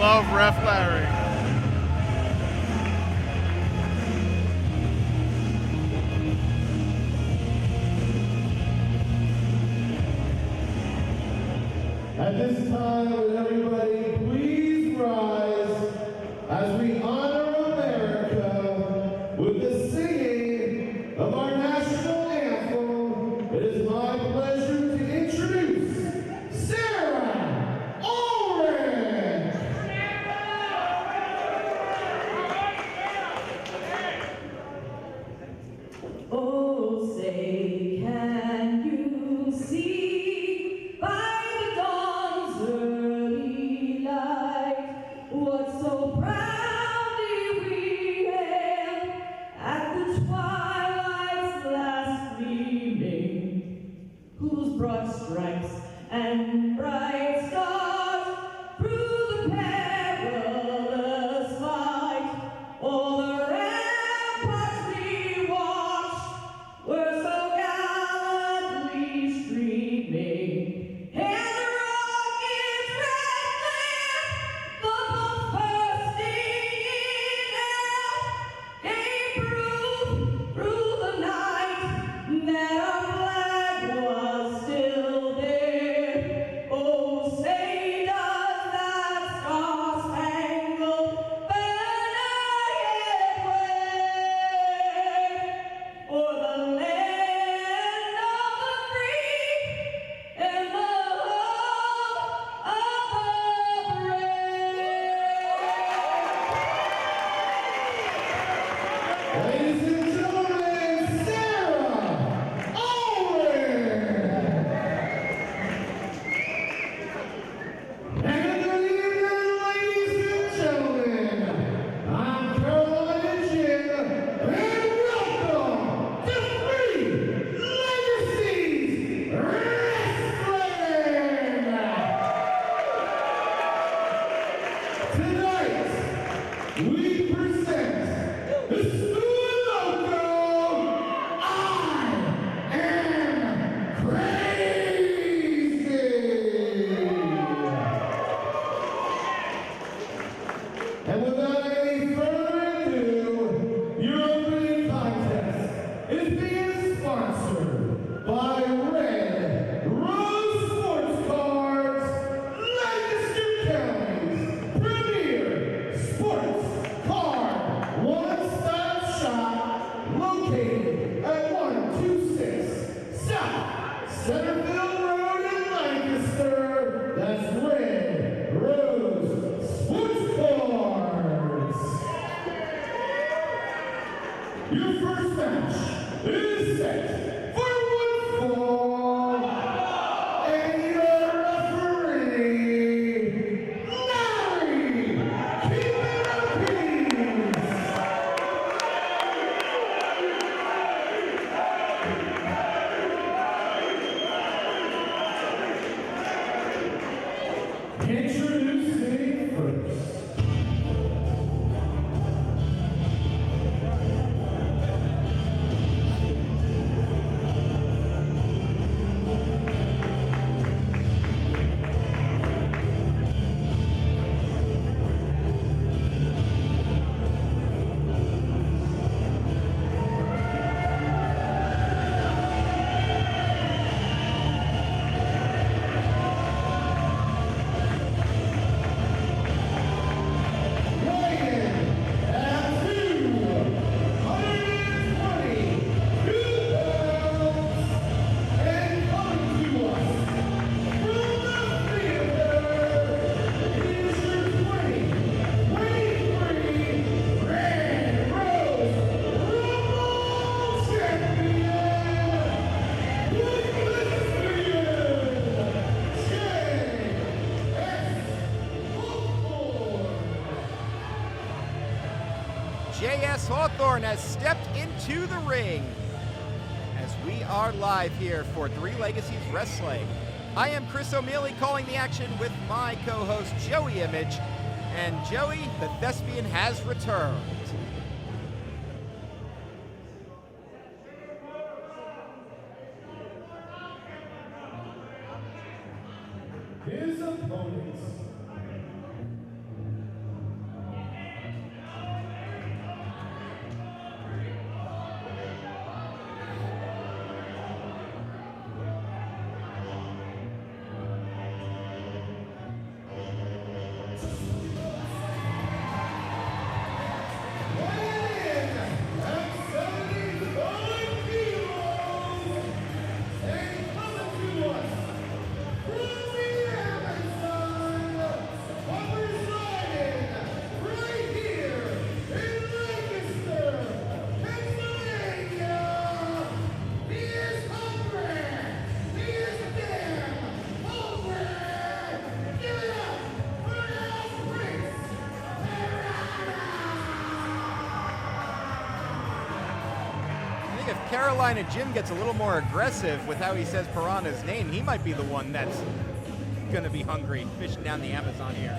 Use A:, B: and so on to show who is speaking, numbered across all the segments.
A: love Ref Larry.
B: At this time, would everybody please rise as we honor America with the singing of our national anthem. It is my pleasure to introduce Sarah Ulrich.
C: Oh, say, can you see by the dawn's early light what so proudly we hailed at the twilight's last gleaming, whose broad stripes and bright stars through the perilous fight all the ramparts we watched were so gallantly streaming. And the rocket's red glare, the bombs bursting in air, gave proof through the night that our flag was still there. Oh, say does that star-spangled banner yet wave o'er the land of the free and the home of the brave?
B: Ladies and gentlemen, Sarah Ulrich. And good evening, ladies and gentlemen. I'm Carolina Jim, and welcome to Free Legacies Wrestling. Tonight, we present Estoy Loco. I am crazy. And without any further ado, your opening contest is being sponsored by Red Rose Sports Cards, Lancaster County's premier sports card one-stop shop located at 126 South Centerville Road in Lancaster. That's Red Rose Sports Cards. Your first match is set for one fall, and your referee, Larry, keep it up, please. Introducing first.
D: J.S. Hawthorne has stepped into the ring as we are live here for Three Legacies Wrestling. I am Chris O'Mealy calling the action with my co-host Joey Image, and Joey, the thespian, has returned.
B: His opponents,
D: Carolina Jim gets a little more aggressive with how he says Piranha's name, he might be the one that's going to be hungry fishing down the Amazon here.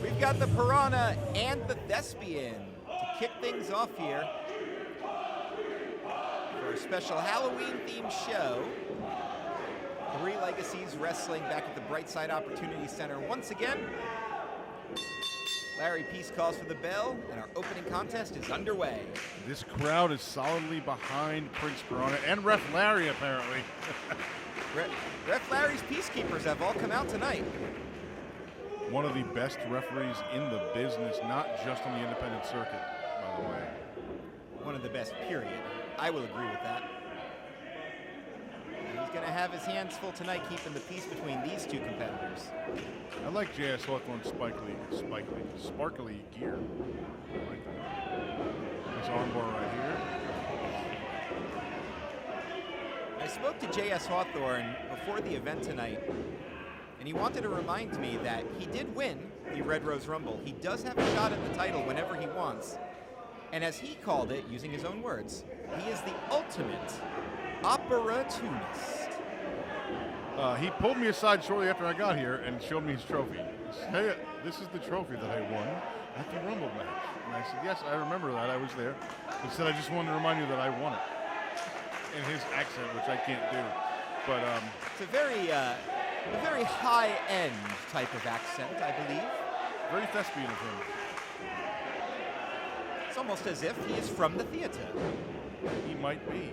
D: We've got the Piranha and the Thespian to kick things off here for a special Halloween-themed show. Three Legacies wrestling back at the Brightside Opportunity Center once again. Larry Peace calls for the bell, and our opening contest is underway.
A: This crowd is solidly behind Prince Piranha and Ref Larry, apparently.
D: Ref Larry's Peacekeepers have all come out tonight.
A: One of the best referees in the business, not just on the independent circuit, by the way.
D: One of the best, period. I will agree with that. And he's going to have his hands full tonight keeping the peace between these two competitors.
A: I like J.S. Hawthorne's sparkly gear. I like that. His armbar right here.
D: I spoke to J.S. Hawthorne before the event tonight, and he wanted to remind me that he did win the Red Rose Rumble. He does have a shot at the title whenever he wants. And as he called it, using his own words, he is the ultimate opportunist.
A: He pulled me aside shortly after I got here and showed me his trophy. He said, hey, this is the trophy that I won at the Rumble match. And I said, yes, I remember that. I was there. He said, I just wanted to remind you that I won it. In his accent, which I can't do. But
D: it's a very high-end type of accent, I believe.
A: Very thespian of him.
D: It's almost as if he is from the theater.
A: He might be.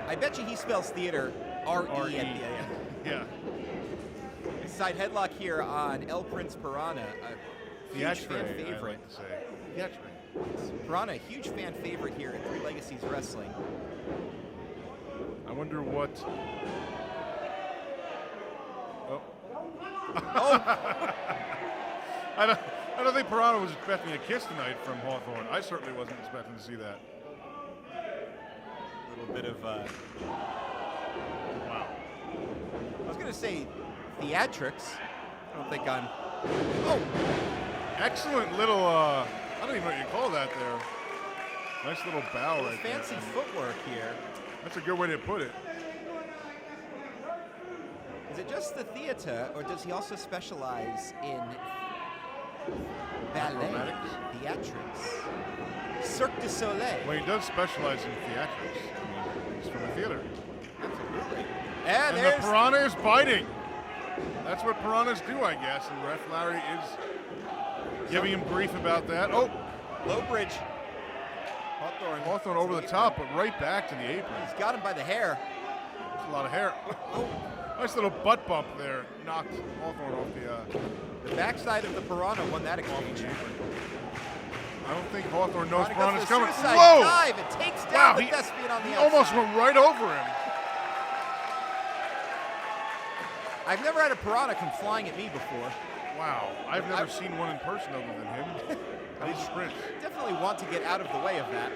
D: I bet you he spells theater R-E at the end.
A: Yeah.
D: Side headlock here on El Prince Piranha, a huge fan favorite.
A: I like to say. Theatre.
D: Piranha, a huge fan favorite here at Three Legacies Wrestling.
A: I wonder what... Oh. I don't think Piranha was expecting a kiss tonight from Hawthorne. I certainly wasn't expecting to see that.
D: A little bit of...
A: Wow.
D: I was going to say theatrics. I don't think I'm... Oh!
A: Excellent little... I don't even know what you call that there. Nice little bow right there.
D: Fancy footwork here.
A: That's a good way to put it.
D: Is it just the theater, or does he also specialize in ballet, theatrics, Cirque du Soleil?
A: Well, he does specialize in theatrics. I mean, he's from a theater.
D: Absolutely.
A: And the Piranha is biting. That's what piranhas do, I guess. And Ref Larry is giving him grief about that. Oh!
D: Low bridge.
A: Hawthorne over the top, but right back to the apron.
D: He's got him by the hair.
A: That's a lot of hair. Oh, nice little butt bump there. Knocked Hawthorne off
D: the backside of the Piranha won that exchange.
A: I don't think Hawthorne knows Piranha's coming.
D: Whoa! Dive. It takes down the Thespian on the outside.
A: He almost went right over him.
D: I've never had a Piranha come flying at me before.
A: Wow. I've never seen one in person other than him. He sprints.
D: Definitely want to get out of the way of that.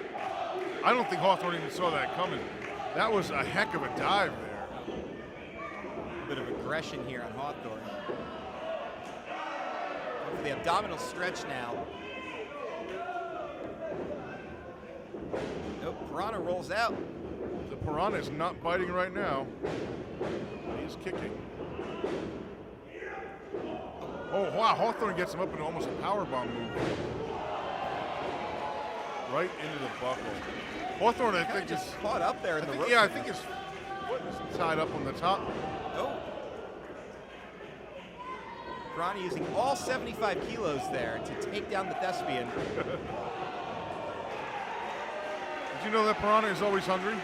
A: I don't think Hawthorne even saw that coming. That was a heck of a dive there.
D: A bit of aggression here on Hawthorne. Going for the abdominal stretch now. Nope, Piranha rolls out.
A: The Piranha is not biting right now. He's kicking. Oh, wow, Hawthorne gets him up into almost a powerbomb move. Right into the buckle. Hawthorne, I think, is
D: caught up there in the rope.
A: Yeah, I think his foot is tied up on the top.
D: Oh. Piranha using all 75 kilos there to take down the Thespian.
A: Did you know that Piranha is always hungry?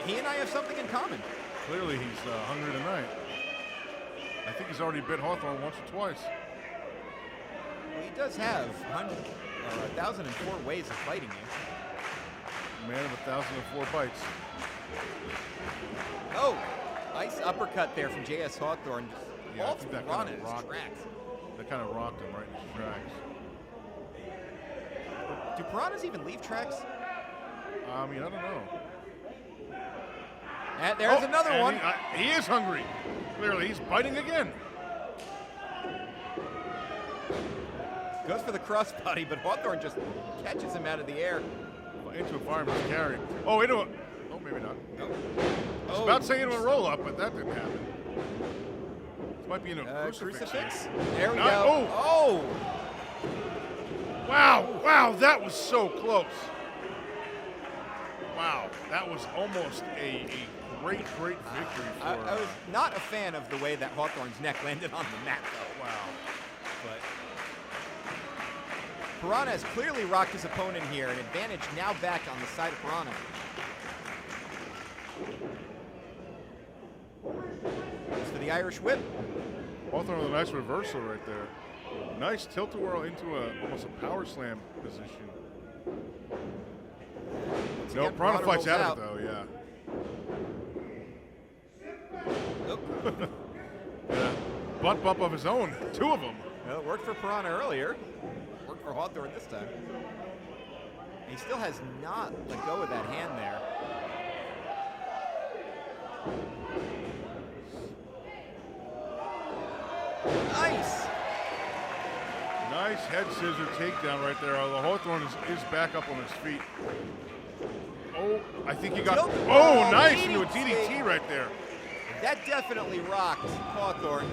D: He and I have something in common.
A: Clearly he's hungry tonight. I think he's already bit Hawthorne once or twice.
D: Well, he does have 1,004 ways of fighting you.
A: Man of 1,004 bites.
D: Oh, nice uppercut there from J.S. Hawthorne.
A: Yeah,
D: all
A: I think that
D: Piranha
A: kind of rocked
D: tracks.
A: That kind of rocked him right in his tracks.
D: Do piranhas even leave tracks?
A: I mean, I don't know.
D: And there's another one.
A: He is hungry. Clearly, he's biting again.
D: Goes for the crossbody, but Hawthorne just catches him out of the air.
A: into a fireman's carry. Oh, into a. Oh, maybe not.
D: Oh.
A: I was about to say into a roll up, but that didn't happen. This might be in a
D: Crucifix. There we
A: Not-
D: go. Oh.
A: Wow, wow, that was so close. Wow, that was almost a great victory for
D: I was not a fan of the way that Hawthorne's neck landed on the mat, though.
A: wow.
D: But Piranha has clearly rocked his opponent here. An advantage now back on the side of Piranha. It's for the Irish whip.
A: Hawthorne with a nice reversal right there. Nice tilt-a-whirl into almost a power slam position.
D: Once
A: No,
D: again,
A: Piranha fights
D: rolls
A: out of it though, yeah.
D: Nope.
A: Yeah. Butt bump of his own, 2 of them.
D: Well, it worked for Piranha earlier. Worked for Hawthorne this time. And he still has not let go of that hand there. Nice!
A: Nice head scissor takedown right there. Although Hawthorne is back up on his feet. Oh, I think he got.
D: Tilt-
A: Oh,
D: oh,
A: nice into a
D: DDT.
A: DDT right there.
D: That definitely rocked Hawthorne.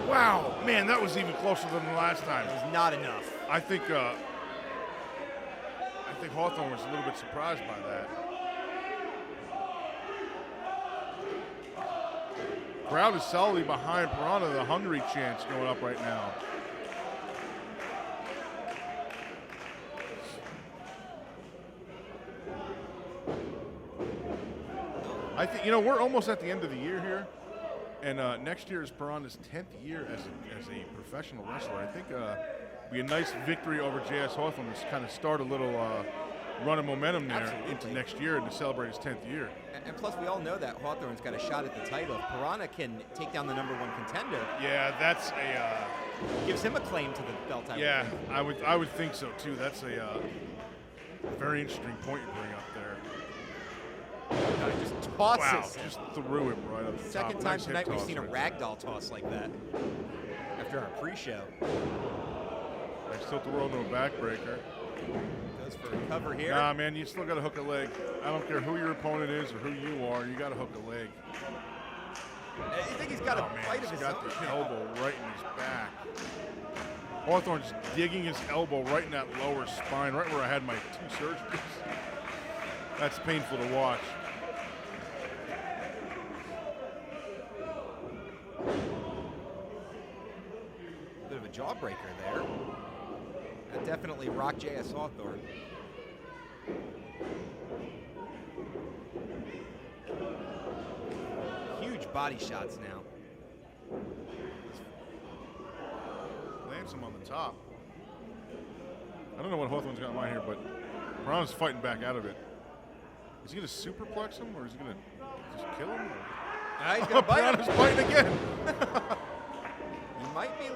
A: Wow, man, that was even closer than the last time.
D: It was not enough.
A: I think Hawthorne was a little bit surprised by that. Crowd is solidly behind Piranha. The hungry chants going up right now. I think, we're almost at the end of the year here, and next year is Piranha's 10th year as a professional wrestler. I think be a nice victory over J.S. Hawthorne to kind of start a little run of momentum there
D: Absolutely.
A: into next year and to celebrate his 10th year.
D: And plus, we all know that Hawthorne's got a shot at the title. If Piranha can take down the #1 contender,
A: Yeah, that's a
D: gives him a claim to the belt.
A: yeah. I would think so too. That's a very interesting point you bring up there.
D: No, he just tosses
A: Wow,
D: him.
A: just threw him right up the top.
D: Second time
A: Nice hip
D: tonight we've
A: toss
D: seen a
A: right
D: ragdoll toss like that after our pre-show.
A: there. Nice tilt-a-whirl to a backbreaker.
D: Goes for a cover here.
A: Nah, man, you still got to hook a leg. I don't care who your opponent is or who you are. You got to hook a leg.
D: I think he's got a
A: Oh man,
D: bite
A: he's
D: of his
A: got
D: own.
A: the elbow right in his back. Hawthorne's digging his elbow right in that lower spine, right where I had my 2 surgeries. That's painful to watch.
D: Bit of a jawbreaker there. That definitely rocked J.S. Hawthorne. Huge body shots now.
A: Lands him on the top. I don't know what Hawthorne's got in mind here, but Piranha's fighting back out of it. Is he going to superplex him, or is he going to just kill him?
D: He's gonna bite him.
A: Piranha's fighting again.
D: He might be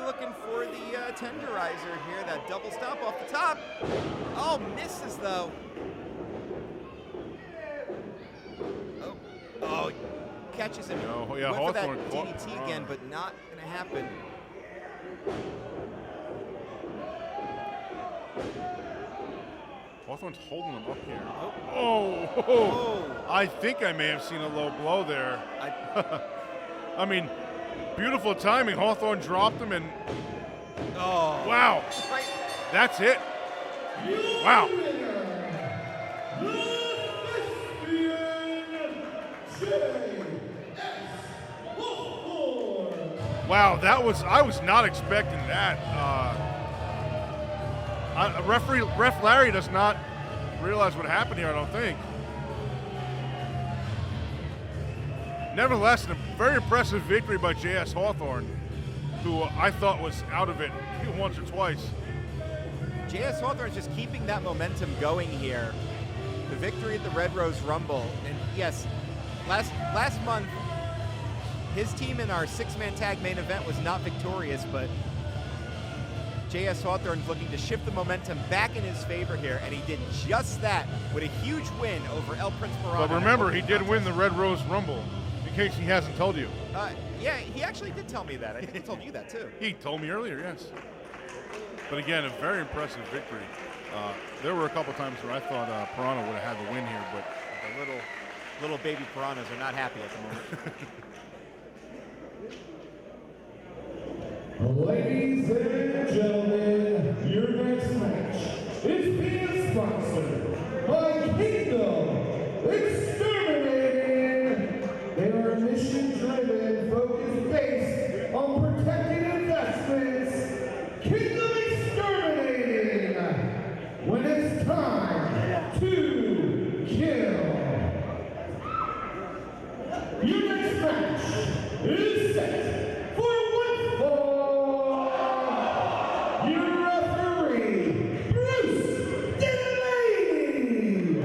D: looking for the tenderizer here, that double stop off the top. Oh, misses though. Oh, catches him.
A: No, yeah,
D: Went for that
A: Hawthorne caught
D: DDT
A: Piranha.
D: again, but not gonna happen.
A: Hawthorne's holding him up here.
D: Oh.
A: Oh, I think I may have seen a low blow there. I mean, beautiful timing. Hawthorne dropped him, and
D: Oh.
A: wow,
D: Right.
A: that's it. Wow. Wow, I was not expecting that. Ref Larry does not realize what happened here, I don't think. Nevertheless, a very impressive victory by J.S. Hawthorne, who I thought was out of it once or twice.
D: J.S. Hawthorne just keeping that momentum going here. The victory at the Red Rose Rumble. And yes, last month, his team in our 6-man tag main event was not victorious, but J.S. Hawthorne's looking to shift the momentum back in his favor here, and he did just that with a huge win over El Prince Piranha.
A: But remember, he did win the Red Rose Rumble, in case he hasn't told you.
D: Yeah, he actually did tell me that. I think he told you that too.
A: He told me earlier, yes. But again, a very impressive victory. There were a couple times where I thought Piranha would have had the win here, but
D: The little baby piranhas are not happy at the moment.
B: Ladies and gentlemen, your next match is being sponsored by Kingdom Exterminating. They are a mission-driven, focused based on protecting investments. Kingdom Exterminating. When it's time to kill. Your next match is set for one fall. Your referee, Bruce Delaney.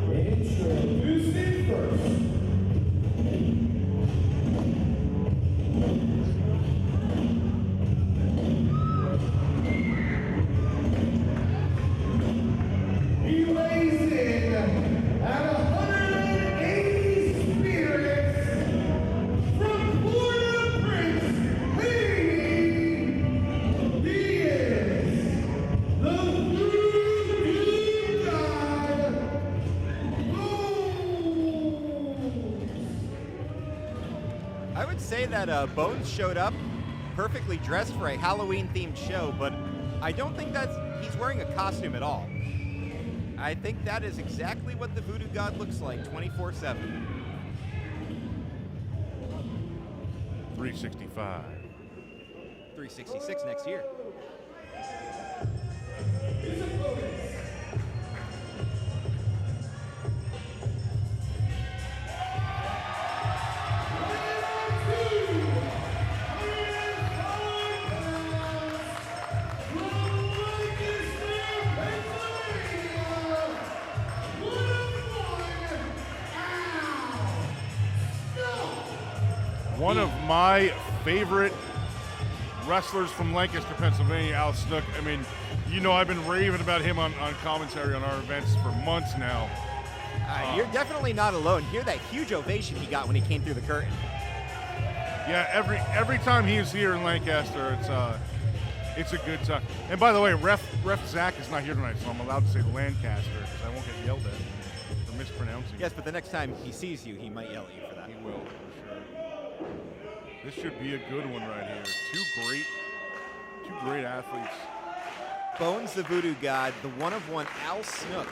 B: Introducing first. He weighs in at 180 spirits from Port-au-Prince, Haiti. He is the Voodoo God, Bonez.
D: I would say that Bonez showed up perfectly dressed for a Halloween-themed show, but I don't think he's wearing a costume at all. I think that is exactly what the Voodoo God looks like 24/7.
A: 365.
D: 366 next year.
A: One of my favorite wrestlers from Lancaster, Pennsylvania, Al Snook. I mean, you know, I've been raving about him on commentary on our events for months now.
D: You're definitely not alone. Hear that huge ovation he got when he came through the curtain.
A: Yeah, every time he is here in Lancaster, it's a good time. And by the way, Ref Zach is not here tonight, so I'm allowed to say Lancaster because I won't get yelled at for mispronouncing.
D: Yes, but the next time he sees you, he might yell at you for that.
A: He will, for sure. This should be a good one right here. Two great athletes.
D: Bonez the Voodoo God, the one-of-one Al Snook.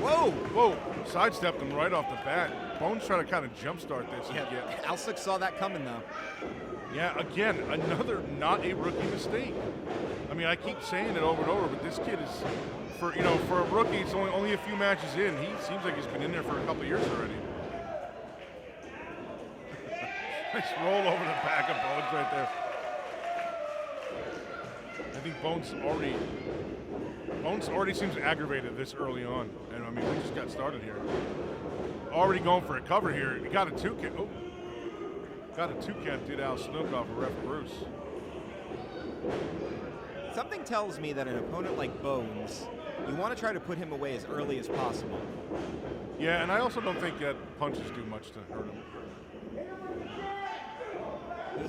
D: Whoa!
A: Whoa, sidestepped him right off the bat. Bonez trying to kind of jumpstart this.
D: Yeah,
A: Yeah.
D: Al Snook saw that coming, though.
A: Yeah, again, another not a rookie mistake. I mean, I keep saying it over and over, but this kid is, for a rookie, it's only a few matches in. He seems like he's been in there for a couple of years already. Nice roll over the back of Bonez right there. I think Bonez already seems aggravated this early on. And I mean, we just got started here. Already going for a cover here. He got a two count. Oh. Got a two count, did Al Snook off of Ref Breaux.
D: Something tells me that an opponent like Bonez, you want to try to put him away as early as possible.
A: Yeah, and I also don't think that punches do much to hurt him.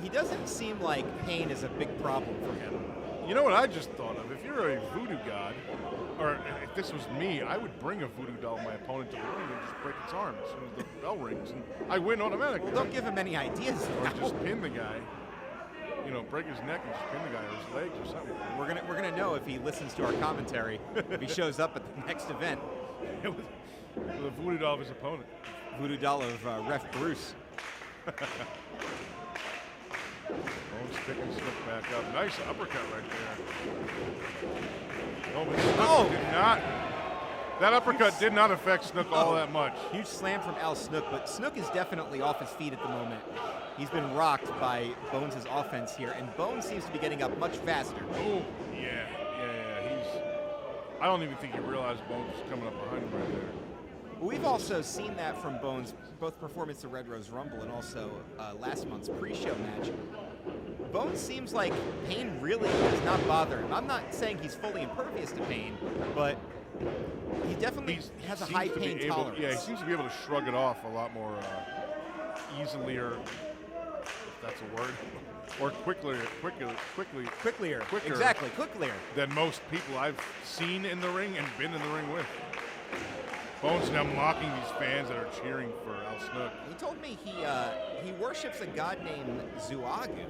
D: He doesn't seem like pain is a big problem for him.
A: You know what I just thought of? If you're a voodoo god, or if this was me, I would bring a voodoo doll my opponent to the ring and just break its arm as soon as the bell rings, and I win automatically.
D: Don't give him any ideas.
A: Or
D: now.
A: just pin the guy. Break his neck and just pin the guy or his legs or something.
D: We're gonna know if he listens to our commentary. If he shows up at the next event.
A: With a voodoo doll of his opponent.
D: Voodoo doll of Ref Breaux.
A: Bonez picking Snook back up. Nice uppercut right there. Oh, but Snook did not. That uppercut did not affect Snook all that much.
D: Huge slam from Al Snook, but Snook is definitely off his feet at the moment. He's been rocked by Bonez' offense here, and Bonez seems to be getting up much faster.
A: Oh, yeah. I don't even think he realized Bonez was coming up behind him right there.
D: We've also seen that from Bonez, both performance at Red Rose Rumble and also last month's pre-show match. Bonez seems like pain really does not bother him. I'm not saying he's fully impervious to pain, but He definitely has a high pain tolerance.
A: Yeah, he seems to be able to shrug it off a lot more easily, or if that's a word, or quicker.
D: Exactly, quicklier.
A: Than most people I've seen in the ring and been in the ring with. Bonez now mocking these fans that are cheering for Al Snook.
D: He told me he worships a god named Zuagu.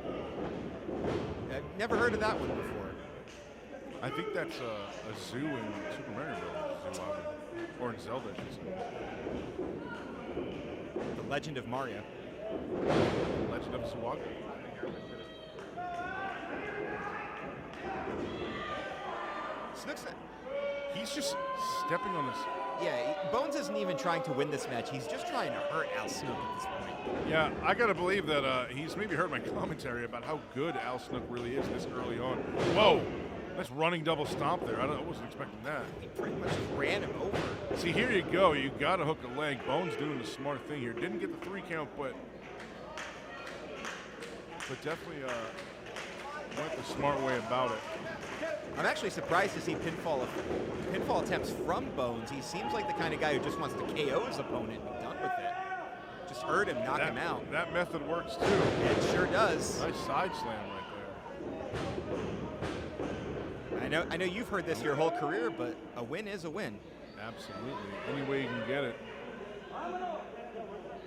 D: I've never heard of that one before.
A: I think that's a zoo in Super Mario Bros. Zuagu. Or in Zelda, I should say.
D: The Legend of Mario.
A: Legend of Zuagu.
D: Snook's
A: He's just stepping on this.
D: Yeah, Bonez isn't even trying to win this match. He's just trying to hurt Al Snook at this point.
A: Yeah, I gotta believe that he's maybe heard my commentary about how good Al Snook really is this early on. Whoa, that's running double stomp there. I wasn't expecting that.
D: He pretty much ran him over.
A: See, here you go. You gotta hook a leg. Bonez doing the smart thing here. Didn't get the 3 count, but definitely went the smart way about it.
D: I'm actually surprised to see pinfall attempts from Bonez. He seems like the kind of guy who just wants to KO his opponent and be done with it. Just hurt him, knock him out.
A: That method works too.
D: It sure does.
A: Nice side slam right there.
D: I know you've heard this your whole career, but a win is a win.
A: Absolutely. Any way you can get it.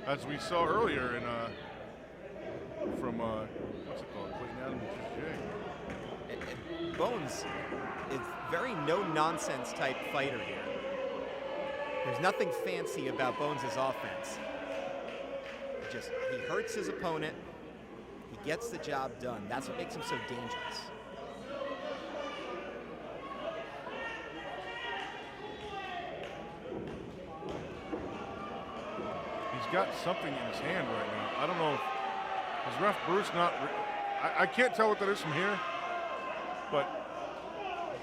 A: As we saw earlier in from what's it called? Clayton Adams Jay.
D: Bonez is very no-nonsense type fighter here. There's nothing fancy about Bonez' offense. He hurts his opponent. He gets the job done. That's what makes him so dangerous.
A: He's got something in his hand right now. I don't know if his ref Bruce not. I can't tell what that is from here, but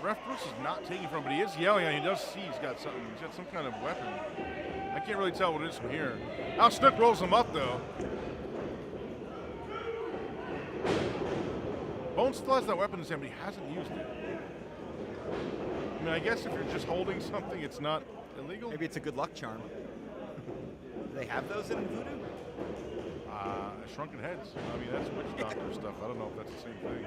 A: ref Bruce is not taking from. But he is yelling, and he does see he's got something. He's got some kind of weapon. I can't really tell what it is from here. Al Snook rolls him up though. Bonez still has that weapon in his hand, but he hasn't used it. I mean, I guess if you're just holding something, it's not illegal.
D: Maybe it's a good luck charm. Do they have those in voodoo?
A: Shrunken heads. I mean, that's witch doctor stuff. I don't know if that's the same thing.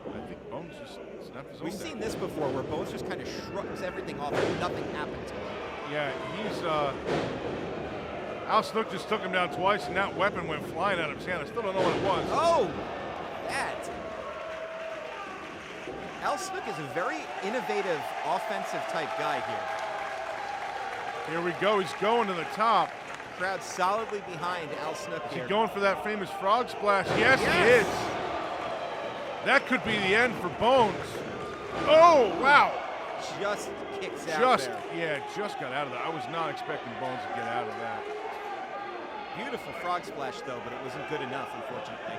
A: I think Bonez just snapped his own
D: We've
A: down.
D: seen this before, where Bonez just kind of shrugs everything off and nothing happened to him.
A: Yeah, he's Al Snook just took him down twice, and that weapon went flying out of his hand. I still don't know what it was.
D: Oh, that. Al Snook is a very innovative offensive type guy here.
A: Here we go. He's going to the top.
D: Crowd solidly behind Al Snook
A: Is
D: here.
A: he going for that famous frog splash? Yes, he is. That could be the end for Bonez. Oh, wow.
D: Just kicks out there.
A: Just got out of that. I was not expecting Bonez to get out of that.
D: Beautiful frog splash, though, but it wasn't good enough, unfortunately.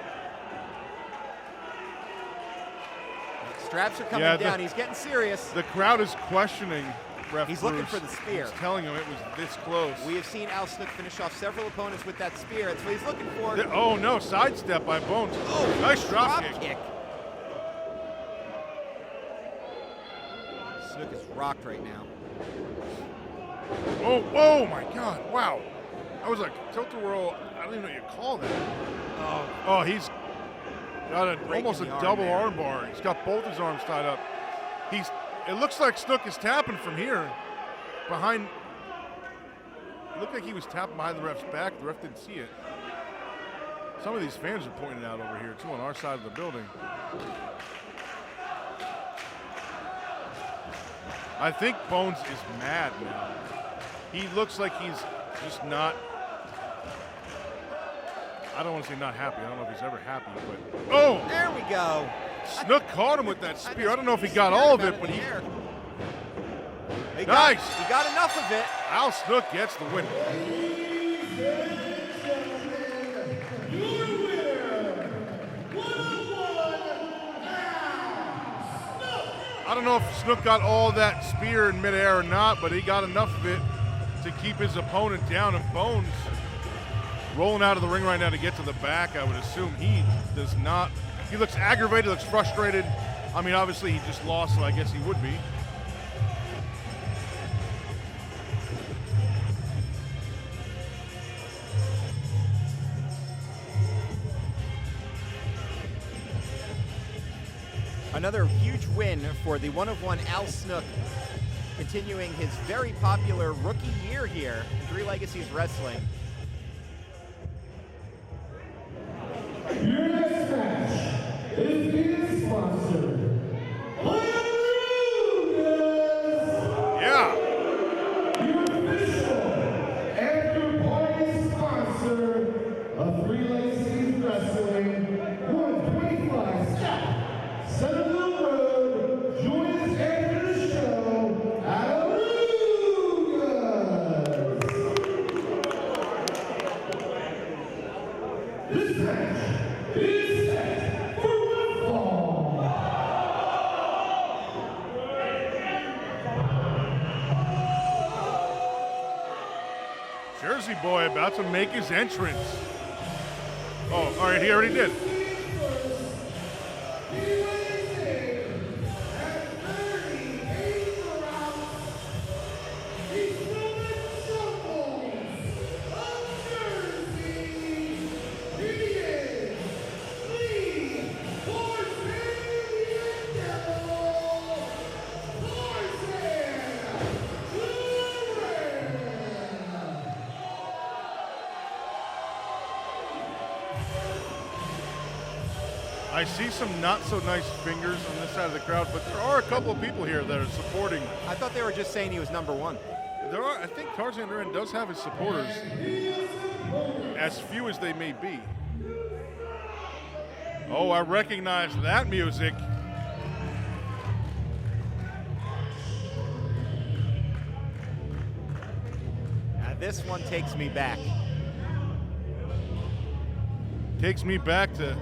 D: Straps are coming down. He's getting serious.
A: The crowd is questioning ref
D: He's
A: Bruce.
D: looking for the spear.
A: He's telling him it was this close.
D: We have seen Al Snook finish off several opponents with that spear. That's what he's looking for.
A: Oh, no. Sidestep by Bonez.
D: Oh,
A: nice drop kick.
D: Snook is rocked right now.
A: Oh my God. Wow. That was like tilt-a-whirl. I don't even know what you call that. Oh, he's got almost a double arm bar. He's got both his arms tied up. It looks like Snook is tapping from here. Behind. It looked like he was tapping behind the ref's back. The ref didn't see it. Some of these fans are pointing out over here, too, on our side of the building. I think Bonez is mad now. He looks like he's just not. I don't want to say not happy. I don't know if he's ever happy, but. Oh!
D: There we go.
A: Snook caught him with that spear. I don't know if he got all of it, but he.
D: Nice! He got enough of it.
A: Al Snook gets the win. I don't know if Snook got all that spear in midair or not, but he got enough of it to keep his opponent down. And Bonez rolling out of the ring right now to get to the back. I would assume he does not. He looks aggravated, looks frustrated. I mean, obviously he just lost, so I guess he would be.
D: Another huge win for the one-of-one Al Snook, continuing his very popular rookie year here in Three Legacies Wrestling.
B: Your next match is being sponsored by
A: Yeah.
B: your official after-party sponsor of Three Legacies Wrestling, 125 South Centerville Road. Join us after the show at Alumni. This match is set for one fall.
A: Jersey boy about to make his entrance. Oh, all right, he already did. I see some not so nice fingers on this side of the crowd, but there are a couple of people here that are supporting.
D: I thought they were just saying he was number one.
A: There are, I think Tarzan Duran does have his supporters, as few as they may be. Oh, I recognize that music.
D: Now this one takes me back.
A: Takes me back to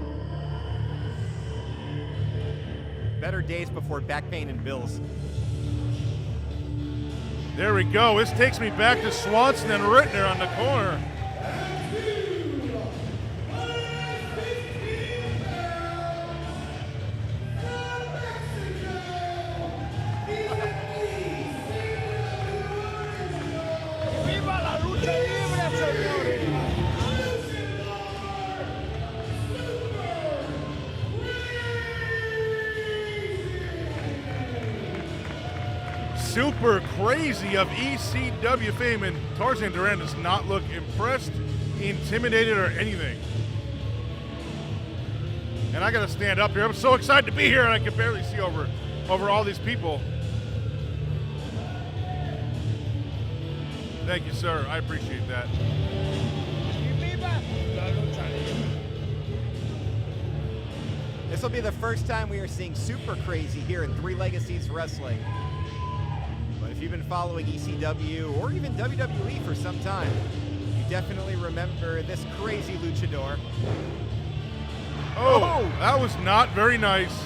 D: Better days before back pain and bills.
A: There we go. This takes me back to Swanson and Rittner on the corner. Super Crazy of ECW fame, and Tarzan Duran does not look impressed, intimidated, or anything. And I gotta stand up here. I'm so excited to be here, and I can barely see over all these people. Thank you, sir. I appreciate that.
D: This will be the first time we are seeing Super Crazy here in Three Legacies Wrestling. But if you've been following ECW or even WWE for some time, you definitely remember this crazy luchador.
A: Oh, that was not very nice.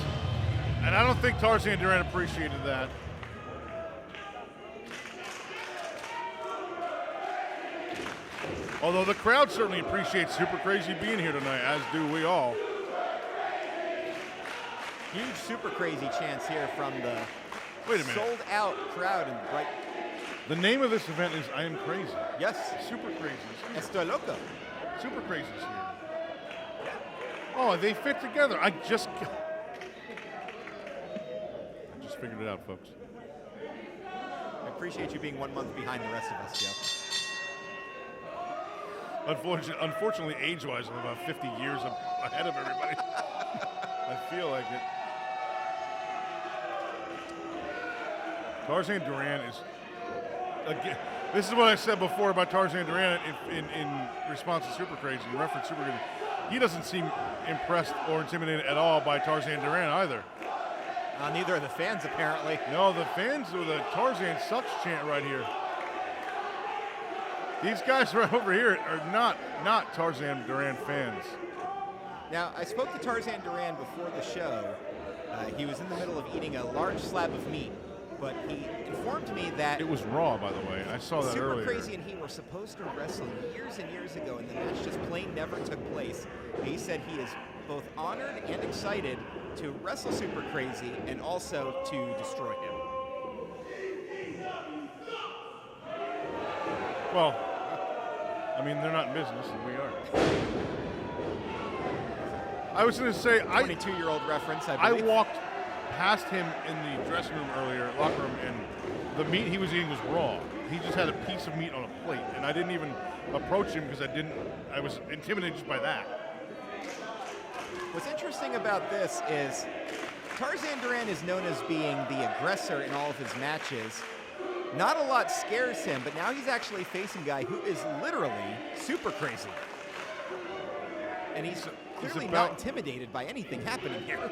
A: And I don't think Tarzan Duran appreciated that. Although the crowd certainly appreciates Super Crazy being here tonight, as do we all.
D: Huge Super Crazy chants here from the
A: Wait a minute.
D: sold out crowd in Bright.
A: The name of this event is I Am Crazy.
D: Yes,
A: Super Crazy's here.
D: Estoy Loco.
A: Super Crazy's here. Oh, they fit together. I just figured it out, folks.
D: I appreciate you being 1 month behind the rest of us, Joe.
A: Unfortunately, age-wise, I'm about 50 years ahead of everybody. I feel like it. Tarzan Duran is, again, this is what I said before about Tarzan Duran in response to Super Crazy, in reference to Super Crazy. He doesn't seem impressed or intimidated at all by Tarzan Duran either.
D: Neither are the fans, apparently.
A: No, the fans with the Tarzan sucks chant right here. These guys right over here are not Tarzan Duran fans.
D: Now, I spoke to Tarzan Duran before the show. He was in the middle of eating a large slab of meat, but he informed me that
A: It was raw, by the way. I saw that
D: Super
A: earlier.
D: Crazy and he were supposed to wrestle years and years ago, and the match just plain never took place. He said he is both honored and excited to wrestle Super Crazy and also to destroy him.
A: Well, I mean, they're not in business, and we are. I was going to say,
D: 22-year-old reference, I
A: I
D: believe.
A: passed him in the dressing room earlier, locker room, and the meat he was eating was raw. He just had a piece of meat on a plate, and I didn't even approach him because I was intimidated just by that.
D: What's interesting about this is Tarzan Duran is known as being the aggressor in all of his matches. Not a lot scares him, but now he's actually facing a guy who is literally super crazy. And he's clearly not intimidated by anything happening here.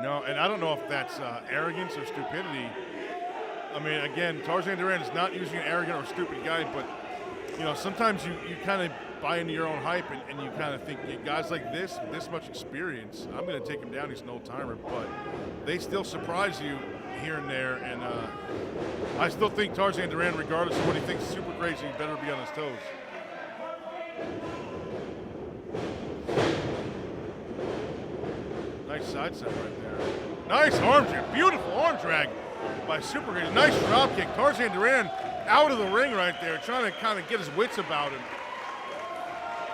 A: No, and I don't know if that's arrogance or stupidity. I mean, again, Tarzan Duran is not usually an arrogant or stupid guy, but, you know, sometimes you kind of buy into your own hype and you kind of think, yeah, guys like this, with this much experience, I'm going to take him down, he's an old-timer, but they still surprise you here and there, and I still think Tarzan Duran, regardless of what he thinks is super crazy, better be on his toes. Nice side set right there. Nice arm drag, beautiful arm drag by Super Crazy. Nice drop kick. Tarzan Duran out of the ring right there, trying to kind of get his wits about him.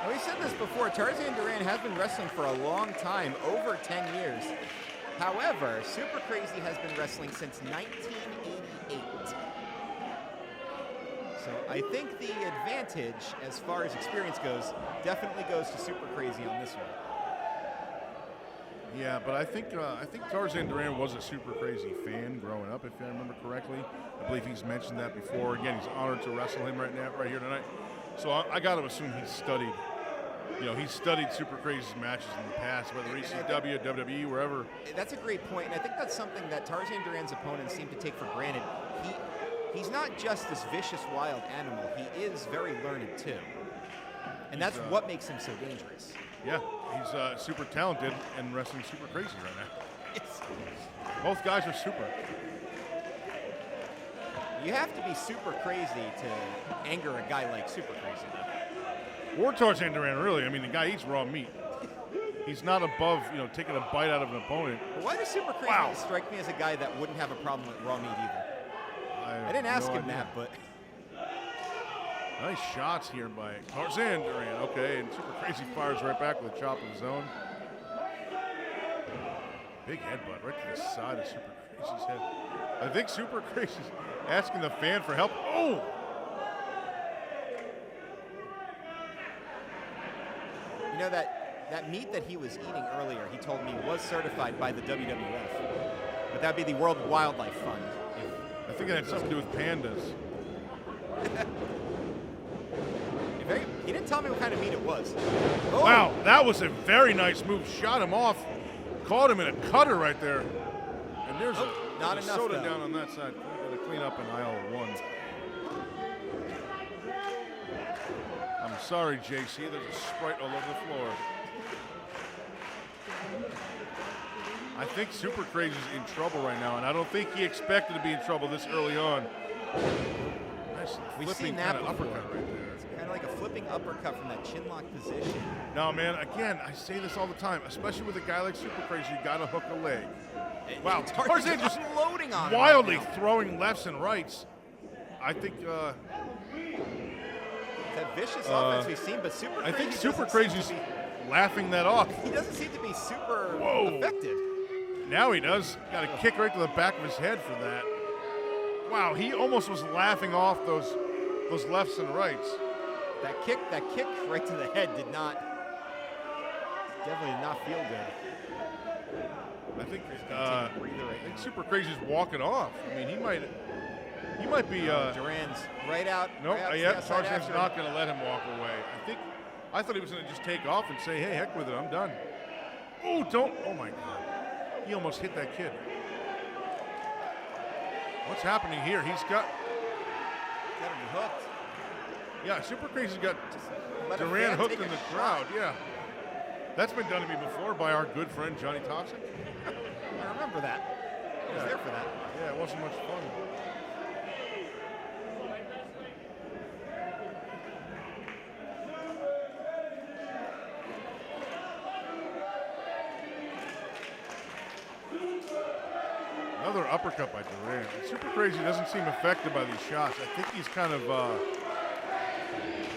D: Now, we said this before, Tarzan Duran has been wrestling for a long time, over 10 years. However, Super Crazy has been wrestling since 1988. So I think the advantage, as far as experience goes, definitely goes to Super Crazy on this one.
A: Yeah, but I think Tarzan Duran was a Super Crazy fan growing up, if I remember correctly. I believe he's mentioned that before. Again, he's honored to wrestle him right here tonight. So I got to assume he's studied. You know, he's studied Super Crazy's matches in the past, whether ECW, WWE, wherever.
D: That's a great point, and I think that's something that Tarzan Duran's opponents seem to take for granted. He's not just this vicious, wild animal. He is very learned, too. And that's what makes him so dangerous.
A: Yeah, he's super talented and wrestling Super Crazy right now.
D: Yes.
A: Both guys are super.
D: You have to be super crazy to anger a guy like Super Crazy.
A: Or Tarzan Duran, really. I mean, the guy eats raw meat. He's not above, you know, taking a bite out of an opponent.
D: But why does Super Crazy strike me as a guy that wouldn't have a problem with raw meat either? I didn't ask him that, but...
A: Nice shots here by Tarzan Duran. Okay, and Super Crazy fires right back with a chop of his own. Big headbutt right to the side of Super Crazy's head. I think Super Crazy's asking the fan for help. Oh!
D: You know, that meat that he was eating earlier, he told me, was certified by the WWF. But that'd be the World Wildlife Fund.
A: I think it had something to do with pandas.
D: He didn't tell me what kind of meat it was. Oh.
A: Wow, that was a very nice move. Shot him off. Caught him in a cutter right there. And there's
D: not
A: a
D: enough,
A: soda
D: though.
A: down on that side. We're going to clean up in aisle 1. I'm sorry, JC. There's a Sprite all over the floor. I think Super Crazy's in trouble right now, and I don't think he expected to be in trouble this early on. Nice flipping kind of uppercut right there.
D: It's kind of like a flipping uppercut from that chin lock position.
A: No, man, again, I say this all the time, especially with a guy like Super Crazy, you got to hook a leg. Wow, Tarzan just
D: loading on
A: wildly throwing lefts and rights. I think
D: that vicious offense we've seen, but Super Crazy,
A: I think Super Crazy's laughing that off.
D: He doesn't seem to be super effective.
A: Now he does. Got a kick right to the back of his head for that. Wow, he almost was laughing off those lefts and rights.
D: That kick right to the head definitely did not feel good.
A: I think Super Crazy's walking off. I mean, he might be.
D: Duran's right out.
A: Nope.
D: Right
A: Yeah, Tarzan's not going to let him walk away. I thought he was going to just take off and say, "Hey, heck with it, I'm done." Oh, don't! Oh my God! He almost hit that kid. What's happening here? He's got
D: him hooked.
A: Yeah, Super Crazy's got Duran hooked in the crowd. Yeah, that's been done to me before by our good friend Johnny Toxic.
D: I remember that. I was there for that.
A: Yeah, it wasn't much fun. Another uppercut by Duran. Super Crazy doesn't seem affected by these shots. I think he's kind of, I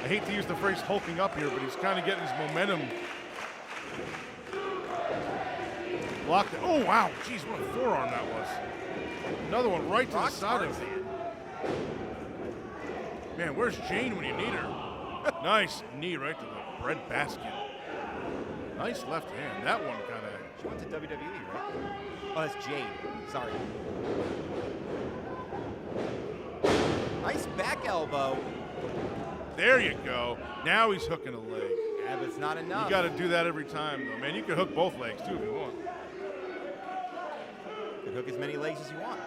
A: hate to use the phrase hulking up here, but he's kind of getting his momentum blocked it. Oh, wow. Jeez, what a forearm that was. Another one right to the
D: Rock
A: side of
D: Tarzan.
A: it. Man, where's Jane when you need her? Nice knee right to the bread basket. Nice left hand. That one kind of...
D: She went to WWE, right? Oh, that's Jade. Sorry. Nice back elbow.
A: There you go. Now he's hooking a leg.
D: Yeah, but it's not enough.
A: You got to do that every time, though. Man, you can hook both legs, too, if you want.
D: You can hook as many legs as you want.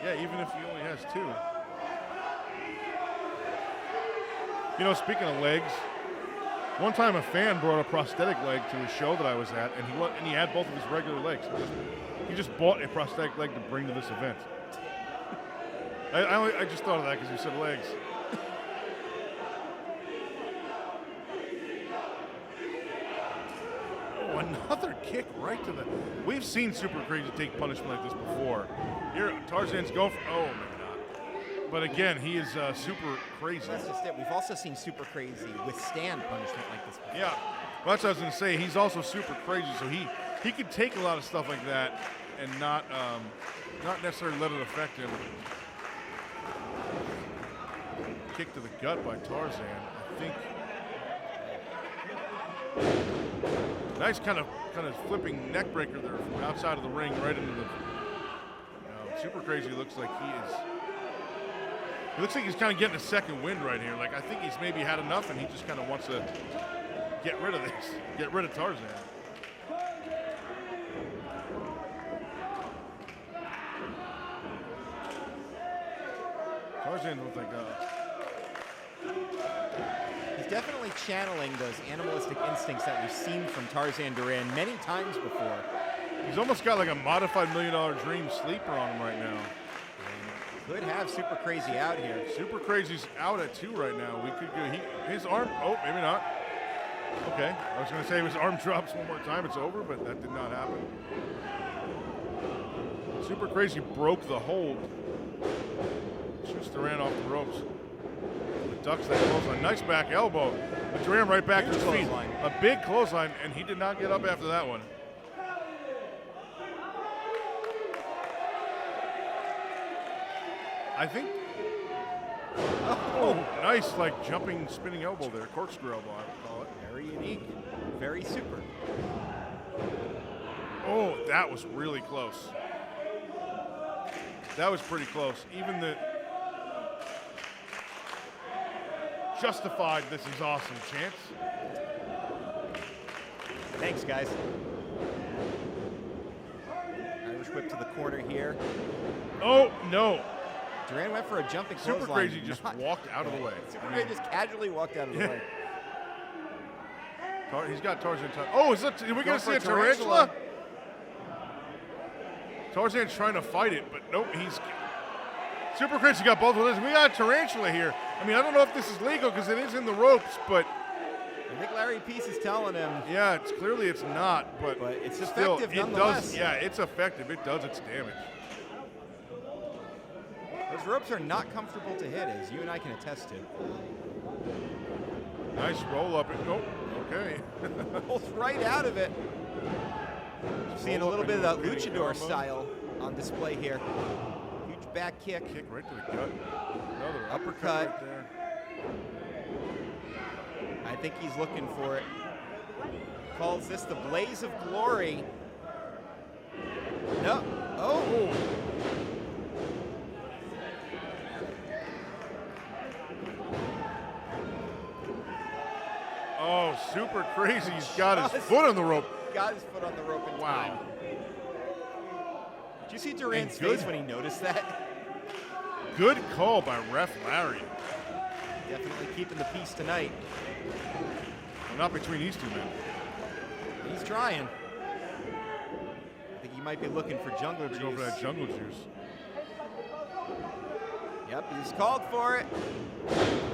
A: Yeah, even if he only has 2. You know, speaking of legs, one time a fan brought a prosthetic leg to a show that I was at, and he had both of his regular legs. He just bought a prosthetic leg to bring to this event. I just thought of that because you said legs. Oh, another kick right to the... We've seen Super Crazy take punishment like this before. Here, Tarzan's going for... Oh, maybe not. But again, he is Super Crazy.
D: That's just it. We've also seen Super Crazy withstand punishment like this before.
A: Yeah, well, that's what I was going to say. He's also Super Crazy, so he could take a lot of stuff like that and not necessarily let it affect him. Kick to the gut by Tarzan, I think. Nice kind of flipping neck breaker there from outside of the ring right into the... Super Crazy looks like he looks like he's kind of getting a second wind right here. Like, I think he's maybe had enough and he just kind of wants to get rid of this, get rid of Tarzan. Tarzan looks like
D: He's definitely channeling those animalistic instincts that we've seen from Tarzan Duran many times before.
A: he's almost got like a modified $1 Million Dream sleeper on him right now.
D: Could have Super Crazy out here.
A: Super Crazy's out at 2 right now. We could go, his arm, oh, maybe not. Okay, I was gonna say if his arm drops one more time, it's over, but that did not happen. Super Crazy broke the hold. Shoots Duran off the ropes. Ducks that clothesline. Nice back elbow. But Duran right back to his feet.
D: Clothesline.
A: A big clothesline, and he did not get up after that one. I think. Oh, nice, like jumping, spinning elbow there. Corkscrew elbow, I would call it.
D: Very unique. Very super.
A: Oh, that was really close. That was pretty close. Even the justified, this is awesome chance.
D: Thanks, guys. Irish whip to the corner here.
A: Oh, no.
D: Duran went for a jumping
A: Super
D: clothesline.
A: Crazy just walked out of the way.
D: Super Crazy just casually walked out of the way.
A: He's got Tarzan. Oh, are we going
D: Going
A: to see
D: for
A: a
D: a
A: tarantula?
D: tarantula.
A: Tarzan's trying to fight it, but nope, he's... Super Crazy got both of those. We got a tarantula here. I mean, I don't know if this is legal because it is in the ropes, but...
D: I think Larry Peace is telling him.
A: Yeah, clearly it's not, but
D: it's
A: still,
D: effective
A: it
D: nonetheless.
A: does. Yeah, it's effective. It does its damage.
D: Those ropes are not comfortable to hit, as you and I can attest to.
A: Nice roll up. Oh, okay.
D: Pulls right out of it. Seeing a little bit of that luchador style on display here. Huge back kick.
A: Kick right to the gut. Another
D: Uppercut.
A: right there.
D: I think he's looking for it. Calls this the blaze of glory. No. Oh.
A: Oh, Super Crazy's got his foot on the rope.
D: Got his foot on the rope in
A: Wow.
D: time. Did you see Duran's
A: And good.
D: face when he noticed that?
A: Good call by Ref Larry.
D: Definitely keeping the peace tonight.
A: Well, not between these two men.
D: He's trying. I think he might be looking for jungle
A: Go for that
D: juice.
A: jungle juice.
D: Yep, he's called for it.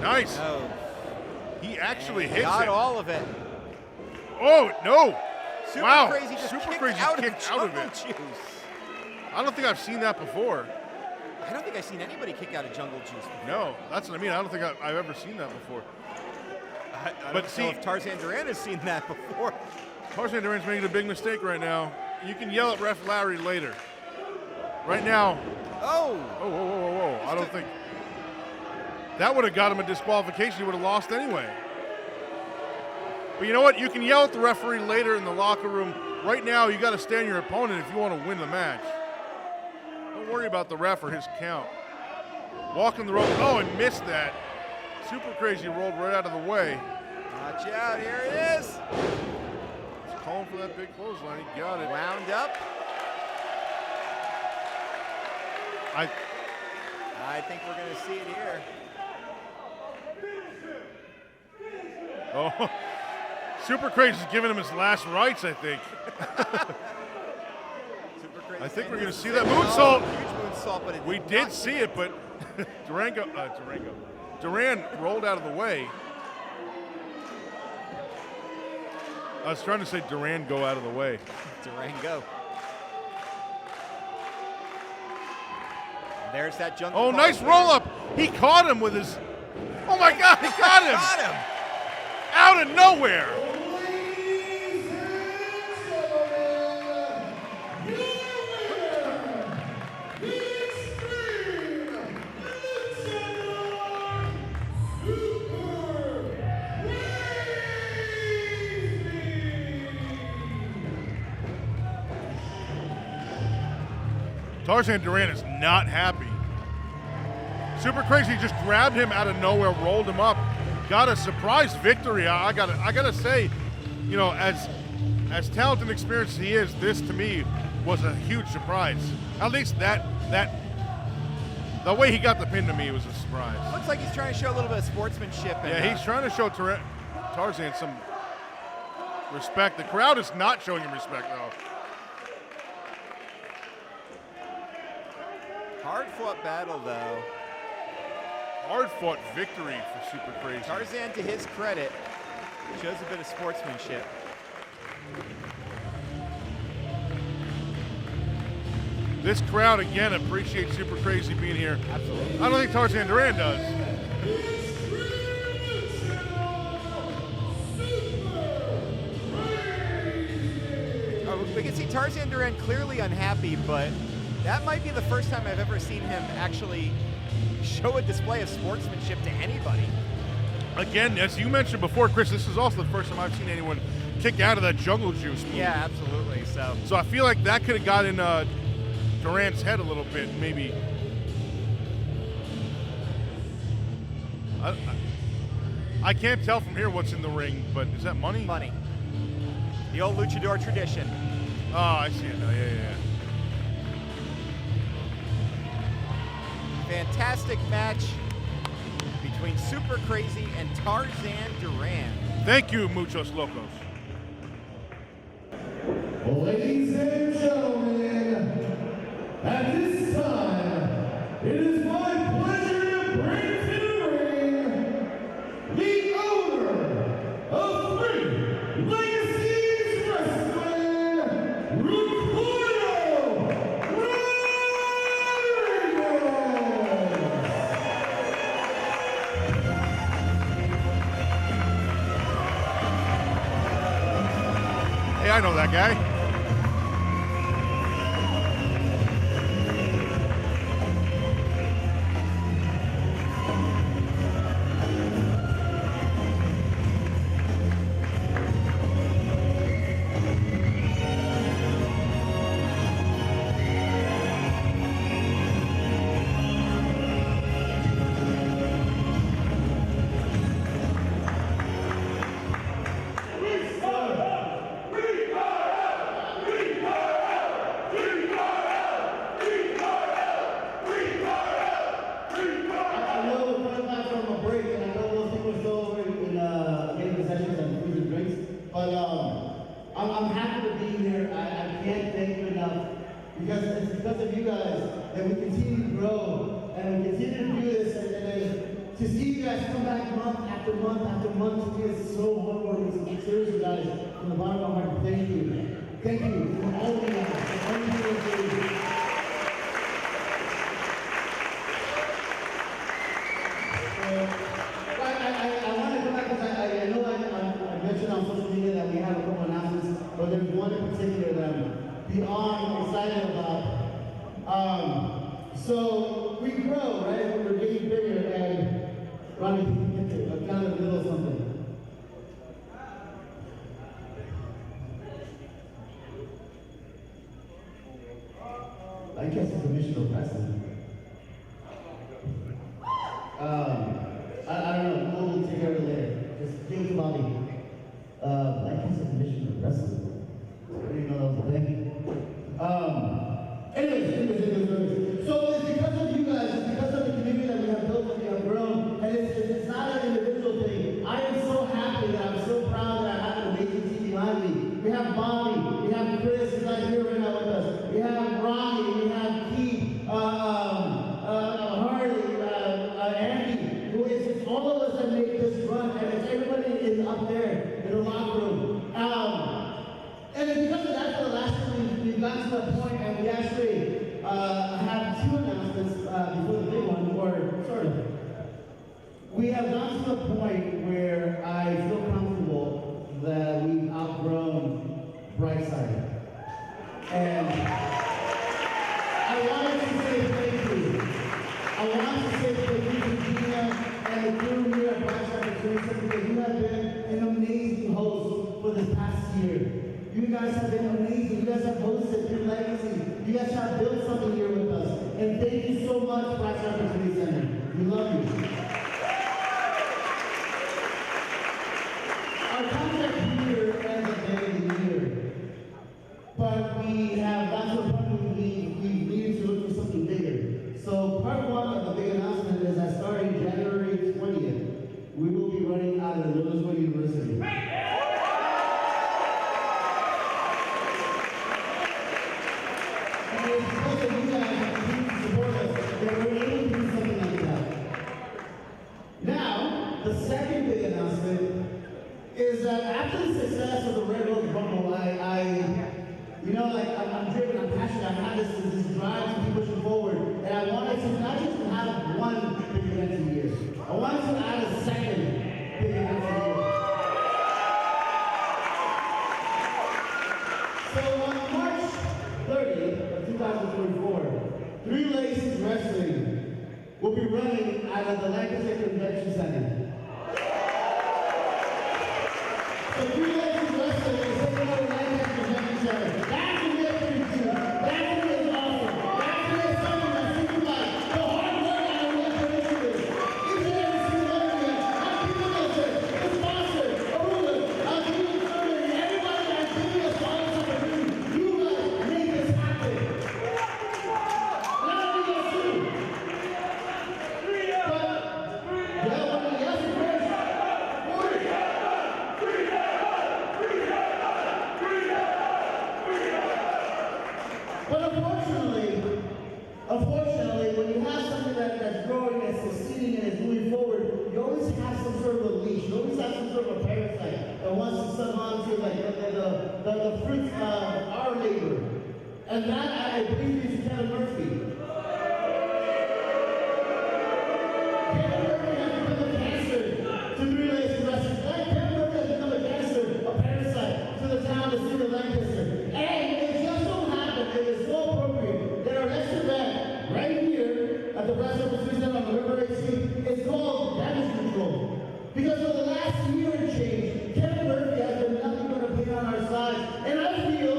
A: Nice.
D: Oh,
A: He actually
D: and
A: hits
D: got
A: it.
D: all of it.
A: Oh, no.
D: Super
A: Wow.
D: Crazy just
A: Super
D: kicked
A: Crazy
D: out
A: kicked
D: of
A: out of
D: jungle
A: it.
D: juice.
A: I don't think I've seen that before.
D: I don't think I've seen anybody kick out of jungle juice before.
A: No, that's what I mean. I don't think I've ever seen that before.
D: I
A: But
D: don't
A: see-
D: know if Tarzan Duran has seen that before.
A: Tarzan Duran's making a big mistake right now. You can yell at Ref Larry later. Right now.
D: Oh!
A: Whoa. I don't think. That would have got him a disqualification. He would have lost anyway. But you know what? You can yell at the referee later in the locker room. Right now, you got to stand your opponent if you want to win the match. Don't worry about the ref or his count. Walking the rope. Oh, and missed that. Super Crazy rolled right out of the way.
D: Watch out, here it is.
A: He's calling for that big clothesline. He got it.
D: Wound up. I think we're going to see it here.
A: Oh, Super Crazy's giving him his last rites, I think.
D: Super Crazy.
A: I think we're going to see that moonsault.
D: Huge moonsault, but
A: We did see it, but Duran rolled out of the way. I was trying to say Duran go out of the way.
D: Duran go. And there's that jungle.
A: Oh, nice roll up. He caught him with his. Oh my God, he got him.
D: Got him.
A: Out of nowhere. Tarzan Duran is not happy. Super Crazy just grabbed him out of nowhere, rolled him up, got a surprise victory. I gotta say, you know, as talented and experienced as he is, this to me was a huge surprise. At least the way he got the pin to me was a surprise.
D: Looks like he's trying to show a little bit of sportsmanship.
A: Yeah, he's trying to show Tarzan some respect. The crowd is not showing him respect though.
D: Hard-fought battle, though.
A: Hard-fought victory for Super Crazy.
D: Tarzan, to his credit, shows a bit of sportsmanship.
A: This crowd, again, appreciates Super Crazy being here.
D: Absolutely.
A: I don't think Tarzan Duran does.
D: We can see Tarzan Duran clearly unhappy, but that might be the first time I've ever seen him actually show a display of sportsmanship to anybody.
A: Again, as you mentioned before, Chris, this is also the first time I've seen anyone kick out of that jungle juice move.
D: Yeah, absolutely. So
A: I feel like that could have got in Duran's head a little bit, maybe. I can't tell from here what's in the ring, but is that money?
D: money. The old luchador tradition.
A: Oh, I see it now. Yeah.
D: Fantastic match between Super Crazy and Tarzan Duran.
A: Thank you, Muchos Locos.
B: Ladies and gentlemen, at this time, it is my pleasure to bring to the ring the owner of Three Legacies Wrestling, Ricardo Rodriguez.
A: Hey, I know that guy.
E: I'm happy to be here. I can't thank you enough because it's because of you guys that we continue to grow and we continue to do this. And to see you guys come back month after month after month to me is so heartwarming. So seriously, guys, from the bottom of my heart, thank you. Thank you for all of you guys. For everything that you do. I want to come back because I know I mentioned on social media that we have a couple announcements. beyond excited about. So we grow, right? We're getting bigger, and Ronnie, I'm kind of in the middle of something. I guess it's Commissioner President. I don't know. We'll take care of it later. Just give it to Bobby. I guess it's Commissioner President. I didn't know that was a thing. Anyways. So it's because of you guys, it's because of the community that we have built, that we have grown, and it's not an individual thing. I am so happy that I'm so proud that I have an amazing team behind me. We have Bobby, we have Chris, who's not here right now with us. We have Ronnie, we have Keith, Harley, Andy, who is all of us that make this run, and it's everybody is up there in the locker room. And it's because of that, for the last time, we've gotten to that point, and we actually have two announcements before the big one, or sort of. We have gotten to the point where I feel comfortable that we've outgrown Brightside. And I wanted to say thank you. I want to say thank you to Gina and the crew here at Brightside for doing something, because you have been an amazing host for this past year. You guys have been amazing. You guys have hosted through Legacies. You guys have built something here with us. And thank you so much, Brightside Opportunity Center. We love you. Our contract here ends at the end of the year. But we have gotten to a point where we needed to look for something bigger. So part one of the big announcement is that starting January 20th, we will be running out of Louisville University. And it's because of you guys that continue to support us that we're able to do something like that. Now, the second big announcement is that after the success of the Red Rose Rumble, I'm driven, I'm passionate, I have this drive to keep pushing forward, and I wanted to not just have one big event a year, I wanted to add a second big event a year. So on March 30th of 2024, 3 Legacies Wrestling will be running out of the Lancaster Convention Center. So 3 Legacies Wrestling is taking over Lancaster Convention Center. That's a big thing too. That's a big awesome. That's a big something that signifies the hard work that I want to put into this. Each and every single one of you, our people listen, the sponsors, Arula, our community service, and everybody that's giving us all this opportunity. You guys make this happen. And I think that's true. But unfortunately, when you have something that's growing, that's succeeding, and is moving forward, you always have some sort of a leash. You always have some sort of a parasite that wants to suck on to the fruits of our labor. And that, I believe, is Keller Murphy. Keller Murphy has become a cancer to 3 Legacies Wrestling. Keller Murphy has become a cancer, a parasite to the town, the city of Lancaster. And it just so happened, it is so appropriate that our next event, right here at the Wrestling Opportunity Center on November 18th, is called Damage Control. Because for the last year and change, Keller Murphy has been nothing but a pain on our side. And I feel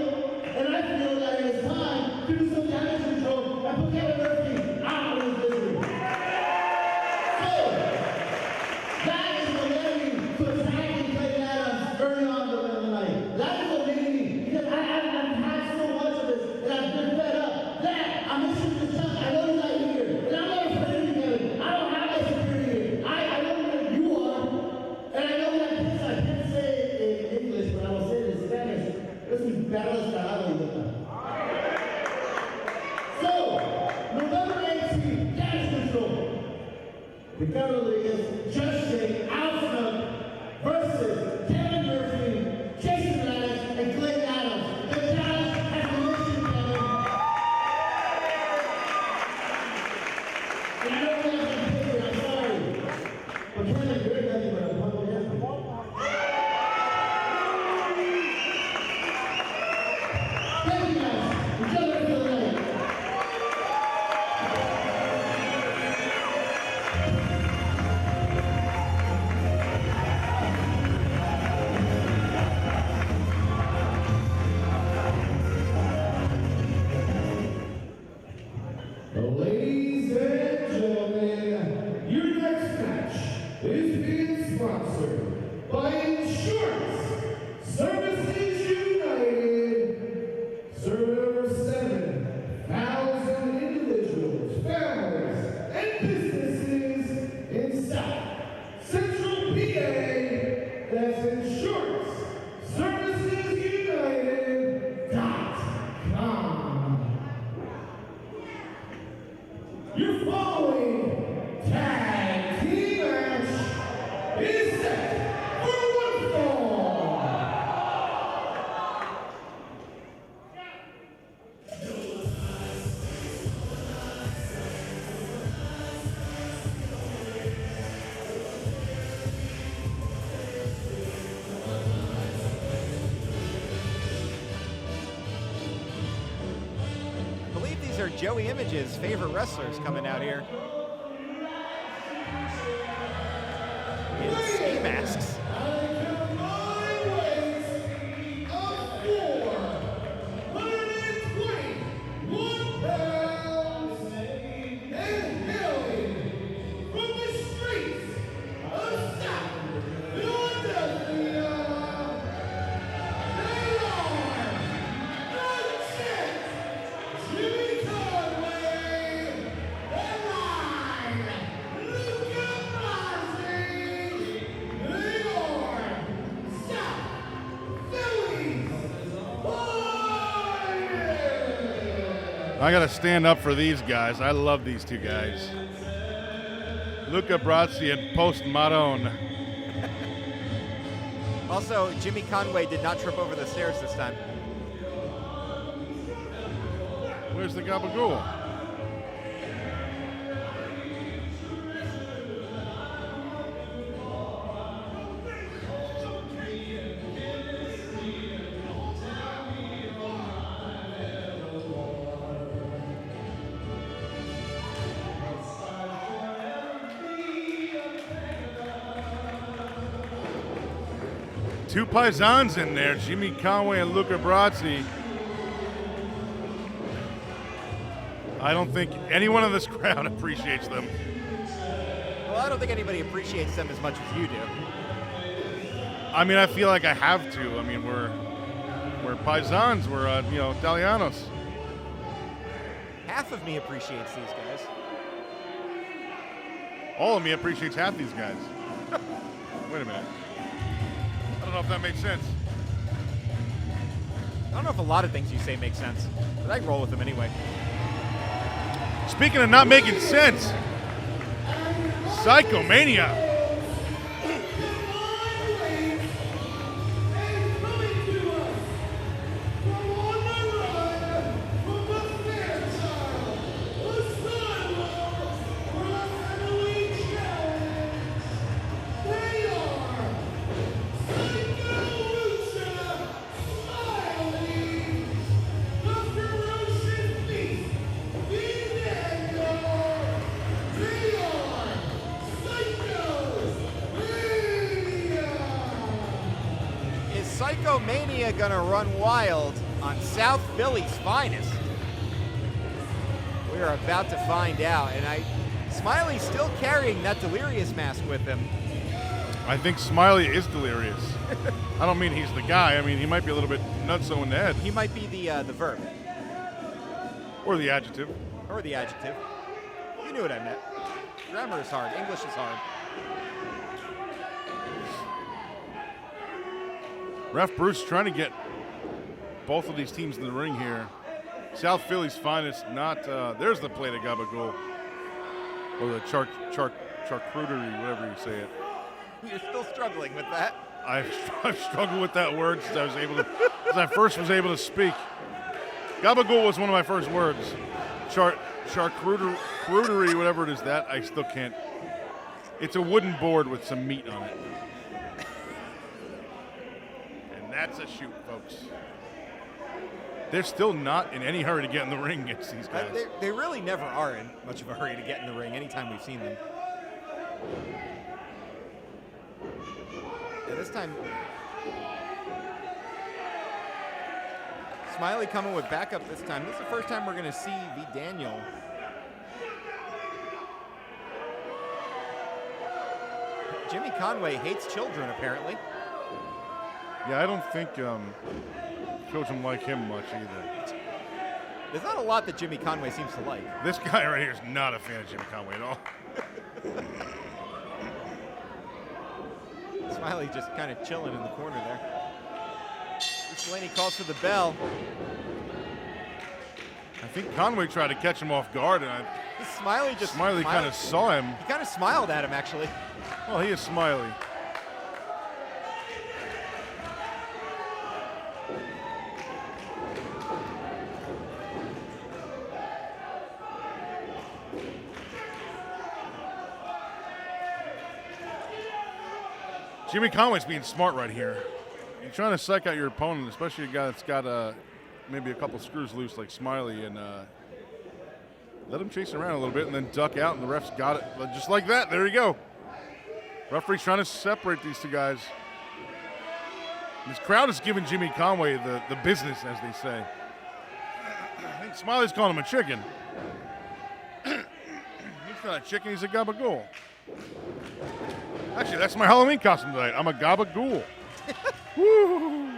E: that it is time to do some damage control and put
D: are Joey Image's favorite wrestlers coming out here. In ski masks.
A: I got to stand up for these guys. I love these two guys. Luca Brasi and Post Marone.
D: Also, Jimmy Conway did not trip over the stairs this time.
A: Where's the Gabagool? Two paisans in there, Jimmy Conway and Luca Brasi. I don't think anyone in this crowd appreciates them.
D: Well, I don't think anybody appreciates them as much as you do.
A: I mean, I feel like I have to. I mean, we're paisans, we're Italianos.
D: Half of me appreciates these guys.
A: All of me appreciates half these guys. Wait a minute. I don't know if that makes sense.
D: I don't know if a lot of things you say make sense, but I roll with them anyway.
A: Speaking of not making sense, Psychomania.
D: Psychomania gonna run wild on South Philly's finest? We're about to find out, and Smiley's still carrying that delirious mask with him.
A: I think Smiley is delirious. I don't mean he's the guy. I mean, he might be a little bit nutso in the head.
D: He might be the verb.
A: Or the adjective.
D: Or the adjective. You knew what I meant. Grammar is hard. English is hard.
A: Ref Bruce trying to get both of these teams in the ring here. South Philly's finest, not, there's the plate of Gabagool. Or the charcuterie, whatever you say it.
D: You're still struggling with that.
A: I've struggled with that word since I first was able to speak. Gabagool was one of my first words. Charcuterie, whatever it is, that I still can't. It's a wooden board with some meat on it. And that's a shoot, folks. They're still not in any hurry to get in the ring against these guys.
D: They really never are in much of a hurry to get in the ring anytime we've seen them. Yeah, this time, Smiley coming with backup this time. This is the first time we're going to see V. Daniel. Jimmy Conway hates children, apparently.
A: Yeah, I don't think children like him much either.
D: There's not a lot that Jimmy Conway seems to like.
A: This guy right here is not a fan of Jimmy Conway at all.
D: Smiley just kind of chilling in the corner there. Slaney calls for the bell.
A: I think Conway tried to catch him off guard, and Smiley kind of saw him.
D: He kind of smiled at him, actually.
A: Well, he is Smiley. Jimmy Conway's being smart right here. You're trying to psych out your opponent, especially a guy that's got maybe a couple screws loose like Smiley, and Let him chase around a little bit and then duck out, and the refs got it just like that. There you go. Referee's trying to separate these two guys. This crowd is giving Jimmy Conway the business, as they say. I think Smiley's calling him a chicken. He's not a chicken, he's a gabagool. Actually, that's my Halloween costume tonight. I'm a gabagool. Woo!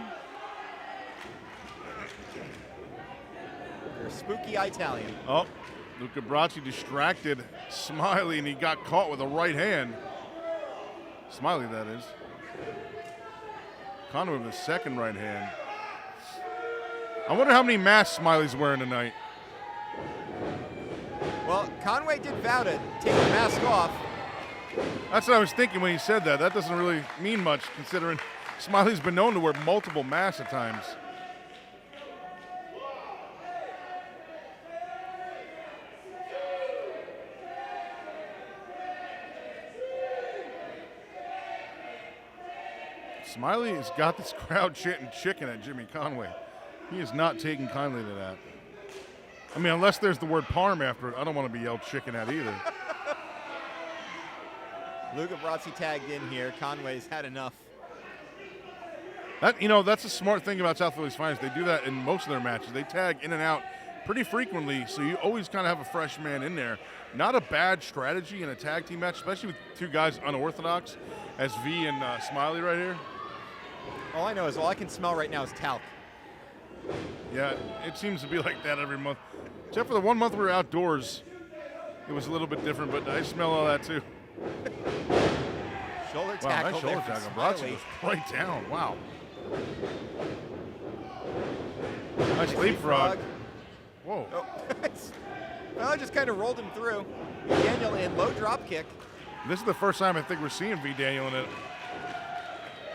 D: You're a spooky Italian.
A: Oh, Luca Brasi distracted Smiley, and he got caught with a right hand. Smiley, that is. Conway with a second right hand. I wonder how many masks Smiley's wearing tonight.
D: Well, Conway did vow to take the mask off.
A: That's what I was thinking when he said that. That doesn't really mean much, considering Smiley's been known to wear multiple masks at times. Smiley has got this crowd chanting chicken at Jimmy Conway. He is not taking kindly to that. I mean, unless there's the word parm after it, I don't want to be yelled chicken at either.
D: Luca Brasi tagged in here. Conway's had enough.
A: That's a smart thing about South Philly's Finest. They do that in most of their matches. They tag in and out pretty frequently, so you always kind of have a fresh man in there. Not a bad strategy in a tag team match, especially with two guys unorthodox, as V and Smiley right here.
D: All I know is all I can smell right now is talc.
A: Yeah, it seems to be like that every month. Except for the 1 month we were outdoors, it was a little bit different, but I smell all that too.
D: Shoulder
A: Wow,
D: tackle
A: nice shoulder
D: there
A: tackle.
D: from
A: Brasi
D: Smiley.
A: was right down. Wow. Nice leapfrog. Whoa.
D: Oh. Well, just kind of rolled him through. Daniel in low drop kick.
A: This is the first time I think we're seeing V. Daniel in it.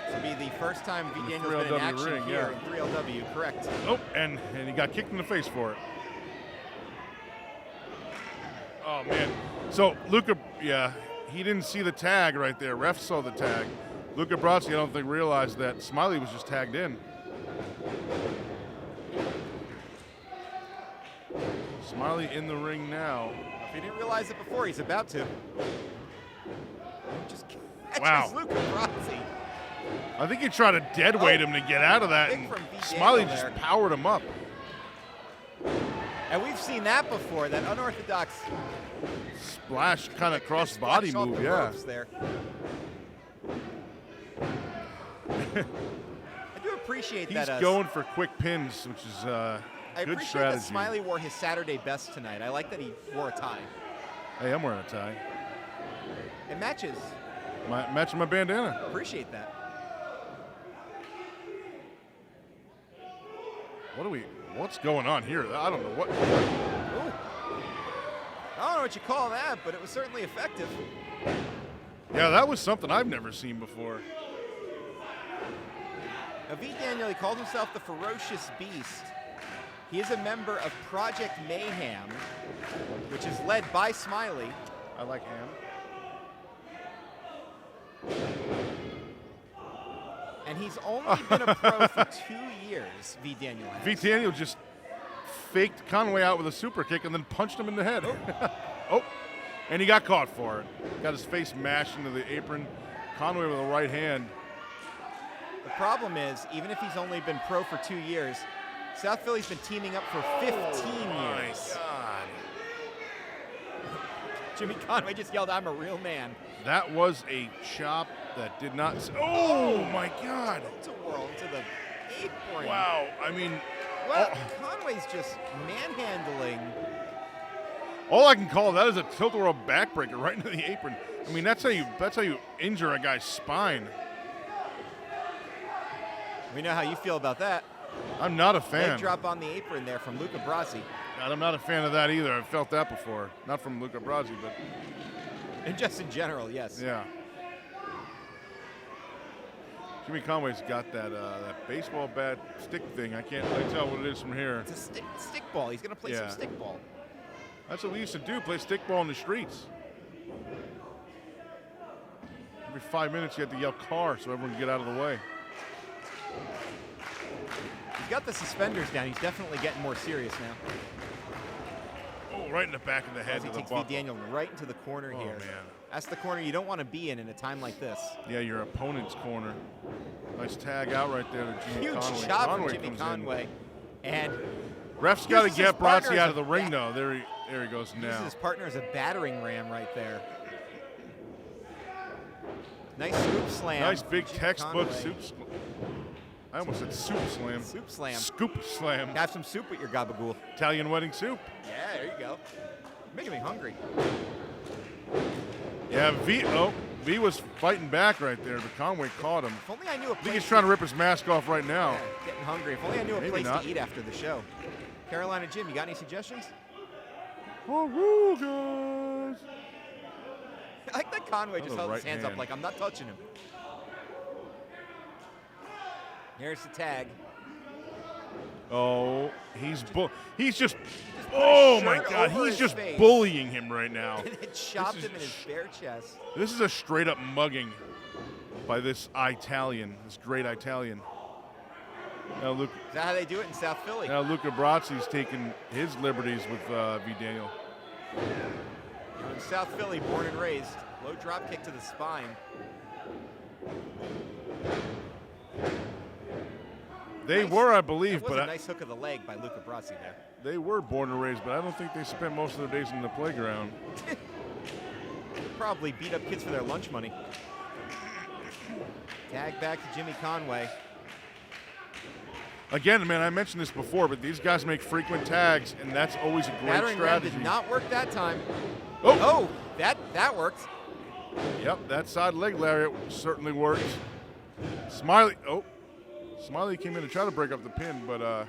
D: This will be the first time V.
A: the
D: Daniel's been in
A: 3LW
D: action
A: ring,
D: here
A: yeah.
D: in 3LW, correct.
A: Oh, and he got kicked in the face for it. Oh, man. So, Luca, yeah, he didn't see the tag right there. Ref saw the tag. Luca Brasi, I don't think, realized that Smiley was just tagged in. Smiley in the ring now.
D: If he didn't realize it before, he's about to. Just catches
A: Wow.
D: Luca Brasi.
A: I think he tried to dead weight him to get out of that,
D: Big
A: and
D: from V.
A: Smiley
D: Daniel
A: just
D: there.
A: powered him up.
D: And we've seen that before, that unorthodox
A: Splash kind of cross
D: splash
A: body
D: off
A: move,
D: the
A: yeah.
D: ropes there. I do appreciate
A: He's
D: that.
A: going for quick pins, which is
D: I
A: good
D: appreciate
A: strategy.
D: that Smiley wore his Saturday best tonight. I like that he wore a tie.
A: Hey, I'm wearing a tie.
D: It matches.
A: Matching my bandana.
D: Appreciate that.
A: What's going on here? I don't know what.
D: Ooh. I don't know what you call that, but it was certainly effective.
A: Yeah, that was something I've never seen before.
D: Now, V. Daniel, he called himself the Ferocious Beast. He is a member of Project Mayhem, which is led by Smiley.
A: I like ham.
D: And he's only been a pro for 2 years, V. Daniel has.
A: V. Daniel just faked Conway out with a super kick and then punched him in the head. Oh, and he got caught for it. Got his face mashed into the apron. Conway with a right hand.
D: The problem is, even if he's only been pro for 2 years, South Philly's been teaming up for 15
A: My
D: years.
A: God.
D: Jimmy Conway just yelled, "I'm a real man."
A: That was a chop that did not. Oh, my God.
D: To whirl to the apron.
A: Wow. I mean,
D: Well, Conway's just manhandling.
A: all I can call that is a tilt-a-whirl backbreaker right into the apron. I mean, that's how you injure a guy's spine.
D: We know how you feel about that.
A: I'm not a fan.
D: Leg drop on the apron there from Luca Brasi.
A: God, I'm not a fan of that either. I've felt that before. Not from Luca Brasi, but
D: And just in general, yes.
A: yeah. Jimmy Conway's got that baseball bat stick thing. I can't really tell what it is from here.
D: It's a stick ball. He's going to play
A: Yeah.
D: some stick ball.
A: That's what we used to do, play stickball in the streets. Every 5 minutes you had to yell car so everyone could get out of the way.
D: He's got the suspenders down. He's definitely getting more serious now.
A: Oh, Oh, right in the back of the head
D: He
A: to the
D: takes
A: buckle.
D: Daniel right into the corner
A: Oh,
D: here.
A: man.
D: That's the corner you don't want to be in a time like this.
A: Yeah, your opponent's corner. Nice tag out right there to Jimmy
D: Huge
A: Conway.
D: shot
A: Conway
D: from Jimmy
A: comes in.
D: Conway. And
A: Ref's got to
D: uses his
A: get
D: partner
A: Brazzi
D: as
A: out
D: a
A: of the ring, though. There he goes
D: uses
A: now.
D: his partner as a battering ram right there. Nice scoop slam.
A: Nice big
D: from Jimmy
A: textbook
D: Conway.
A: soup. I almost said soup slam.
D: Soup slam.
A: Scoop slam.
D: Have some soup with your gabagool.
A: Italian wedding soup.
D: Yeah, there you go. Making me hungry.
A: Yeah, V was fighting back right there, but Conway caught him.
D: If only I knew a
A: I think
D: place.
A: he's trying to rip his mask off right now.
D: Yeah, getting hungry. If only I knew a
A: Maybe
D: place
A: not.
D: to eat after the show. Carolina Jim, you got any suggestions?
A: Oh, guys.
D: I like that Conway just
A: Another
D: held his
A: right
D: hands
A: hand.
D: up like I'm not touching him. Here's the tag.
A: Oh, he's just.
D: his
A: Oh my
D: shirt
A: God,
D: over
A: he's
D: his
A: just
D: face.
A: bullying him right now.
D: And it chopped
A: is
D: him in his bare chest.
A: This is a straight up mugging by this Italian, this great Italian. Now
D: Is that how they do it in South Philly?
A: Luca Brazzi's taking his liberties with V. Daniel.
D: You're in South Philly, born and raised. Low drop kick to the spine.
A: They
D: Nice.
A: were, I believe,
D: That was
A: but
D: a nice hook of the leg by Luca Brazzi there.
A: they were born and raised, but I don't think they spent most of their days in the playground.
D: Probably beat up kids for their lunch money. Tag back to Jimmy Conway.
A: Again, man, I mentioned this before, but these guys make frequent tags, and that's always a great
D: Battering ram
A: strategy.
D: did not work that time.
A: Oh.
D: Oh, that worked.
A: Yep, that side leg lariat certainly worked. Smiley came in to try to break up the pin, but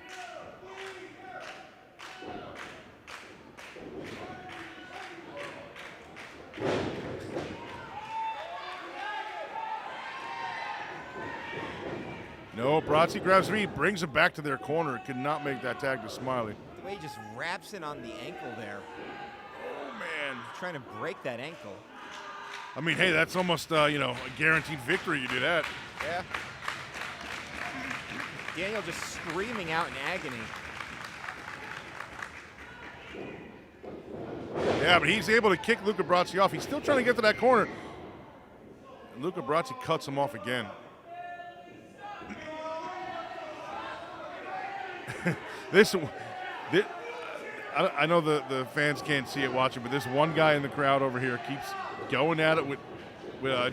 A: no, Brazzi grabs me, brings him back to their corner. Could not make that tag to Smiley.
D: The way he just wraps it on the ankle there.
A: Oh, man.
D: Trying to break that ankle.
A: I mean, hey, that's almost, a guaranteed victory. You do that.
D: Yeah. Daniel just screaming out in agony.
A: Yeah, but he's able to kick Luca Brazzi off. He's still trying to get to that corner. And Luca Brazzi cuts him off again. I know the fans can't see it watching, but this one guy in the crowd over here keeps going at it with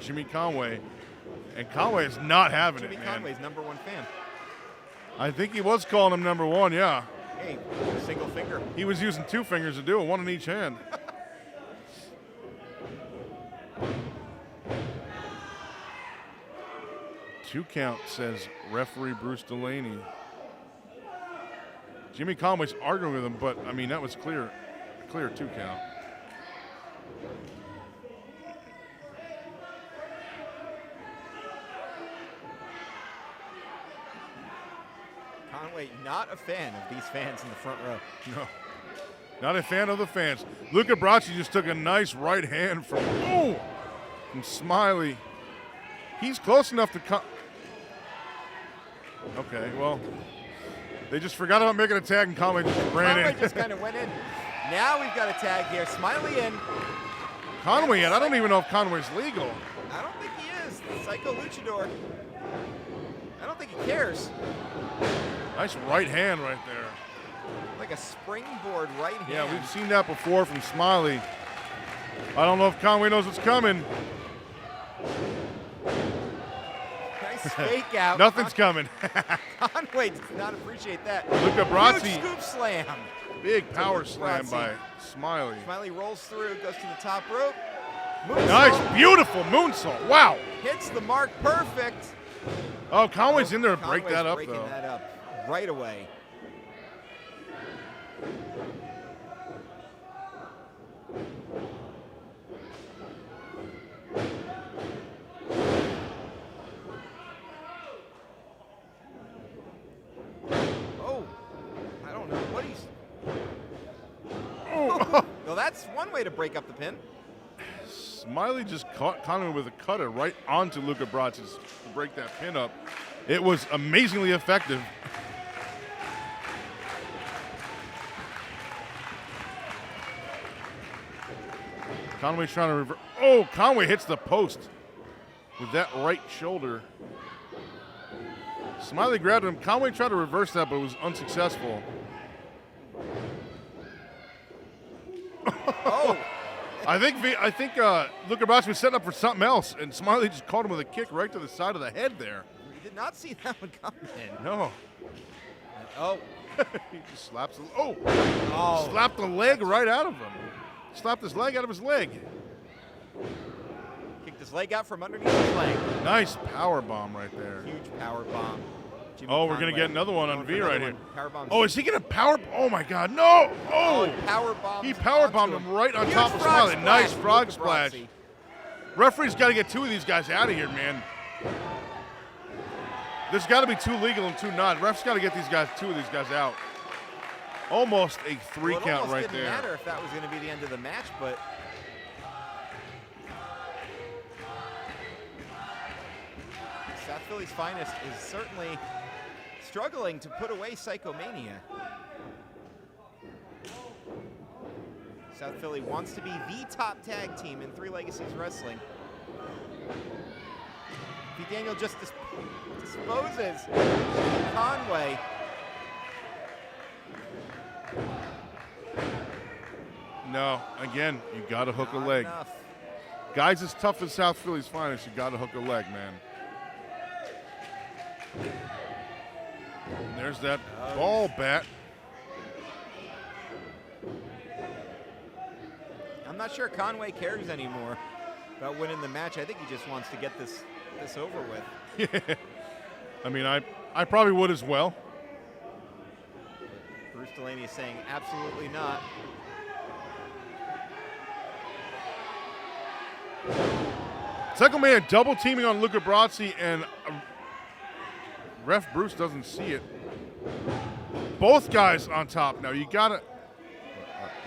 A: Jimmy Conway, and Conway is not having
D: Jimmy
A: it, man.
D: Conway's #1 fan.
A: I think he was calling him number one, yeah.
D: Hey, single finger.
A: He was using two fingers to do it, one in each hand. Two count, says referee Bruce Delaney. Jimmy Conway's arguing with him, but I mean that was clear 2 count.
D: Conway, not a fan of these fans in the front row.
A: No, not a fan of the fans. Luca Brazzi just took a nice right hand from Smiley. He's close enough to Okay, well, they just forgot about making a tag and Conway just ran
D: Conway
A: in.
D: just kind of went in. Now we've got a tag here. Smiley in.
A: Conway in. I don't even know if Conway's legal.
D: I don't think he is. The Psycho Luchador. I don't think he cares.
A: Nice right hand right there.
D: Like a springboard right hand.
A: Yeah, we've seen that before from Smiley. I don't know if Conway knows what's coming.
D: Nice fake out.
A: Nothing's coming.
D: Conway does not appreciate that.
A: Luca Brazzi.
D: Huge scoop slam.
A: Big power
D: Luca
A: slam
D: Brazzi.
A: by Smiley.
D: Smiley rolls through, goes to the top rope.
A: Nice,
D: Moonsault.
A: beautiful moonsault. Wow.
D: Hits the mark perfect.
A: Oh, Conway's in there to break
D: Conway's
A: that up,
D: breaking
A: though.
D: that up right away. Oh, I don't know what he's. Well, that's one way to break up the pin.
A: Smiley just caught Conway with a cutter right onto Luca Brazzi to break that pin up. It was amazingly effective. Conway's trying to reverse. Oh, Conway hits the post with that right shoulder. Smiley grabbed him. Conway tried to reverse that, but it was unsuccessful.
D: Oh.
A: I think Luca Brasi was setting up for something else, and Smiley just caught him with a kick right to the side of the head there.
D: We did not see that one coming.
A: No.
D: Oh.
A: He just slaps him. Oh.
D: Oh.
A: Slapped the leg right out of him. Slapped his leg out of his leg.
D: Kicked his leg out from underneath his leg.
A: Nice power bomb right there.
D: Huge power bomb. Jimmy
A: Oh, we're going to
D: Conway
A: get another one on
D: going
A: V
D: for
A: right
D: another
A: here.
D: one. Power bomb.
A: Oh, is he going to power? Oh, my God. No. Oh.
D: Power bomb.
A: He power bombed him right on
D: Huge
A: top of
D: frog
A: Smiley. Nice
D: splash.
A: frog
D: Luca
A: splash.
D: Brasi.
A: Referee's got to get 2 of these guys out of here, man. There's got to be 2 legal and 2 not. Ref's got to get 2 of these guys out. Almost a 3
D: Well, it
A: count
D: almost
A: right
D: didn't
A: there.
D: matter if that was going to be the end of the match, but South Philly's finest is certainly struggling to put away Psychomania. South Philly wants to be the top tag team in Three Legacies Wrestling. P. Daniel just disposes Conway.
A: No, again, you got to hook a
D: Not
A: leg.
D: enough.
A: Guys as tough as South Philly's finest, you got to hook a leg, man. And there's that ball bat.
D: I'm not sure Conway cares anymore about winning the match. I think he just wants to get this over with.
A: Yeah. I mean, I probably would as well.
D: Bruce Delaney is saying absolutely not.
A: Psychomania double teaming on Luca Brasi, and ref Bruce doesn't see it. Both guys on top now. You got to.